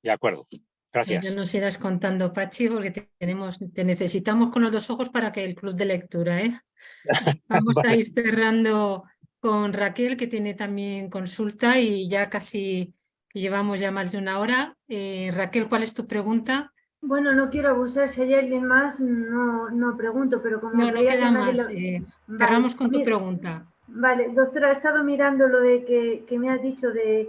De acuerdo, gracias. Ya nos irás contando, Pachi, porque te necesitamos con los 2 ojos para que el club de lectura, ¿eh? Vamos a ir cerrando con Raquel, que tiene también consulta y ya casi llevamos ya más de 1 hora. Raquel, ¿cuál es tu pregunta? Bueno, no quiero abusar, si hay alguien más, no pregunto, pero como No veía queda que nadie más. Vale, Cerramos con tu mira, pregunta. Vale, doctora, he estado mirando lo de que me has dicho de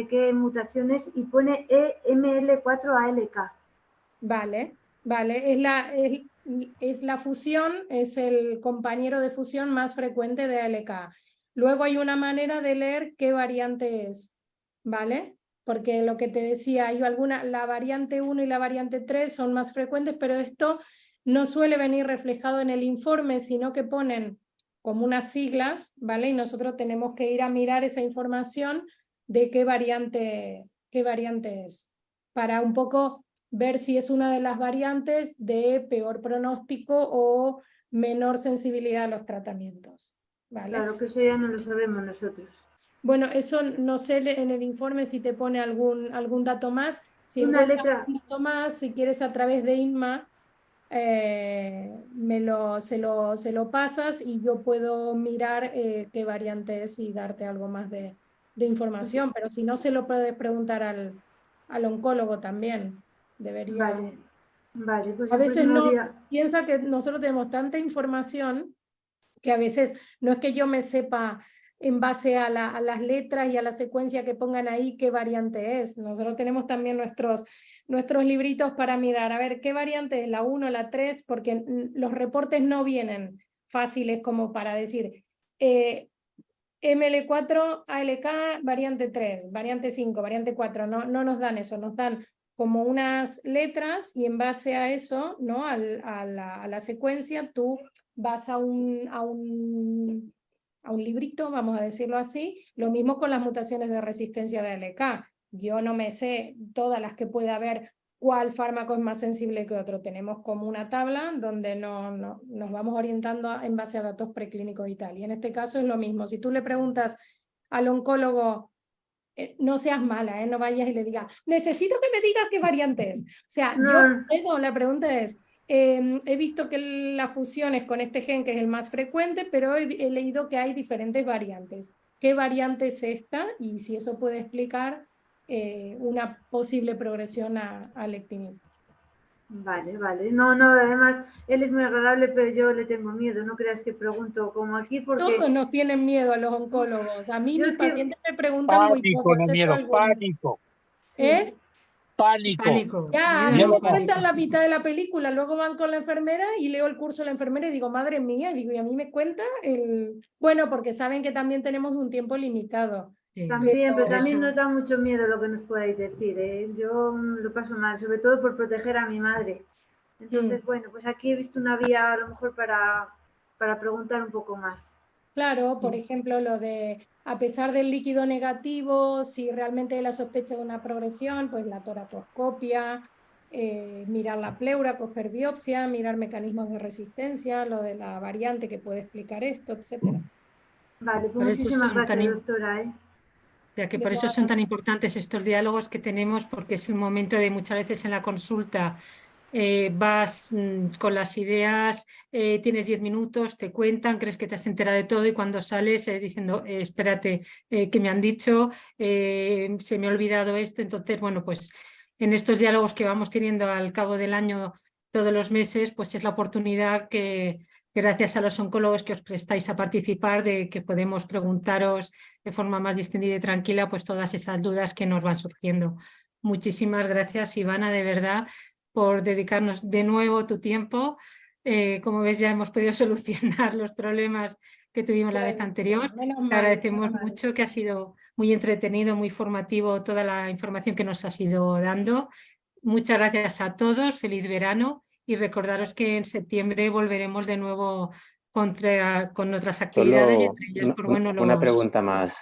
qué mutaciones y pone EML4ALK. Vale, es la fusión, es el compañero de fusión más frecuente de ALK. Luego hay una manera de leer qué variante es, ¿vale? Porque lo que te decía, la variante 1 y la variante 3 son más frecuentes, pero esto no suele venir reflejado en el informe, sino que ponen como unas siglas, ¿vale? Y nosotros tenemos que ir a mirar esa información de qué variante es, para un poco ver si es una de las variantes de peor pronóstico o menor sensibilidad a los tratamientos. ¿Vale? Claro, que eso ya no lo sabemos nosotros. Bueno, eso no sé en el informe si te pone algún dato más. Si Una encuentras letra. algún dato más, si quieres a través de INMA, se lo pasas y yo puedo mirar qué variante es y darte algo más de información. Pero si no, se lo puedes preguntar al oncólogo también. Debería... Vale, pues A el veces próximo día... piensa que nosotros tenemos tanta información que a veces no es que yo me sepa en base a las letras y a la secuencia que pongan ahí qué variante es. Nosotros tenemos también nuestros libritos para mirar, a ver qué variante es, la 1, la 3, porque los reportes no vienen fáciles como para decir ML4, ALK, variante 3, variante 5, variante 4, no nos dan eso, nos dan como unas letras y en base a eso, ¿no? a la secuencia, tú vas a un librito, vamos a decirlo así. Lo mismo con las mutaciones de resistencia de ALK. Yo no me sé todas las que pueda haber cuál fármaco es más sensible que otro. Tenemos como una tabla donde nos vamos orientando en base a datos preclínicos y tal. Y en este caso es lo mismo. Si tú le preguntas al oncólogo, no seas mala, no vayas y le digas, necesito que me digas qué variante es. O sea, la pregunta es, he visto que la fusión es con este gen que es el más frecuente, pero he leído que hay diferentes variantes. ¿Qué variante es esta? Y si eso puede explicar una posible progresión a lectinib. Vale. No, además, él es muy agradable, pero yo le tengo miedo. No creas que pregunto como aquí porque... Todos nos tienen miedo a los oncólogos. A mí mis pacientes me preguntan pánico, muy poco. no miedo, pánico. ¿Eh? Pánico. Ya, a mí me cuentan la mitad de la película, luego van con la enfermera y leo el curso de la enfermera y digo, madre mía, y a mí me cuenta Bueno, porque saben que también tenemos un tiempo limitado. Sí, pero también nos da mucho miedo lo que nos podáis decir, ¿eh? Yo lo paso mal, sobre todo por proteger a mi madre. Entonces, bueno, pues aquí he visto una vía a lo mejor para preguntar un poco más. Claro, por ejemplo, lo de, a pesar del líquido negativo, si realmente hay la sospecha de una progresión, pues la toratoscopia, mirar la pleura, coger biopsia, mirar mecanismos de resistencia, lo de la variante que puede explicar esto, etcétera. Vale, Por pues eso muchísimas son tan gracias, doctora. Ya que De por eso nada. son tan importantes estos diálogos que tenemos, porque es el momento de muchas veces en la consulta vas con las ideas, tienes 10 minutos, te cuentan, crees que te has enterado de todo y cuando sales diciendo, espérate, que me han dicho, se me ha olvidado esto. Entonces, bueno, pues en estos diálogos que vamos teniendo al cabo del año, todos los meses, pues es la oportunidad que gracias a los oncólogos que os prestáis a participar, de que podemos preguntaros de forma más distendida y tranquila pues todas esas dudas que nos van surgiendo. Muchísimas gracias, Ivana, de verdad, por dedicarnos de nuevo tu tiempo. Como ves, ya hemos podido solucionar los problemas que tuvimos la vez anterior. Menos Te mal, agradecemos menos mal. mucho, que ha sido muy entretenido, muy formativo toda la información que nos has ido dando. Muchas gracias a todos, feliz verano y recordaros que en septiembre volveremos de nuevo con otras actividades y Solo entre ellas, pues bueno, una pregunta más.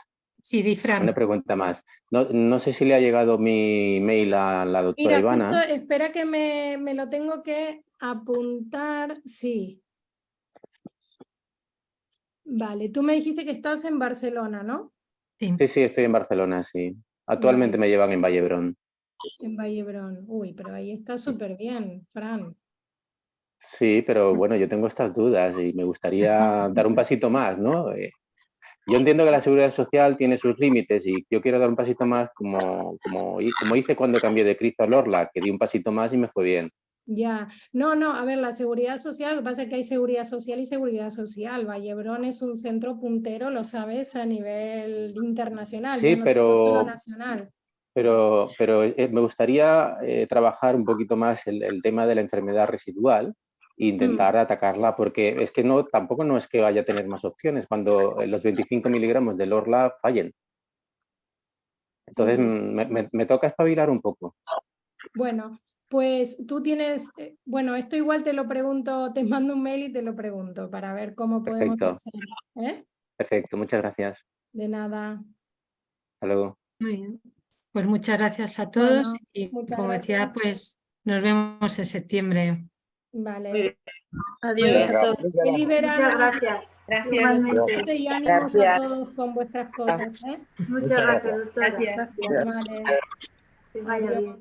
Sí, di, Fran. Una pregunta más. No sé si le ha llegado mi mail a la doctora Mira, justo, Ivana. espera que me lo tengo que apuntar. Sí. Vale, tú me dijiste que estás en Barcelona, ¿no? Sí. Sí, estoy en Barcelona, sí. Actualmente Vale. me llevan en Vallebrón. En Vallebrón. Uy, pero ahí está súper bien, Fran. Sí, pero bueno, yo tengo estas dudas y me gustaría dar un pasito más, ¿no? Yo entiendo que la seguridad social tiene sus límites y yo quiero dar un pasito más como hice cuando cambié de Cristo a Lorla, que di un pasito más y me fue bien. Ya, no, a ver, la seguridad social, lo que pasa es que hay seguridad social y seguridad social. Vallebrón es un centro puntero, lo sabes, a nivel internacional, Sí, ya no solo nacional. pero me gustaría trabajar un poquito más el tema de la enfermedad residual e intentar atacarla, porque es que tampoco no es que vaya a tener más opciones cuando los 25 miligramos de Lorla fallen. Entonces Sí. me toca espabilar un poco. Bueno, pues tú tienes, bueno, esto igual te lo pregunto, te mando un mail y te lo pregunto para ver cómo podemos Perfecto. hacer. ¿Eh? Perfecto, muchas gracias. De nada. Hasta luego. Muy bien. Pues muchas gracias a todos Bueno, y muchas como decía, gracias. pues nos vemos en septiembre. Vale. Adiós a todos. Feliz verano. Muchas gracias. Gracias. Igualmente. Y ánimos a todos con vuestras cosas. ¿eh? Muchas gracias, doctora. Gracias. Vale. Que vaya bien. Adiós.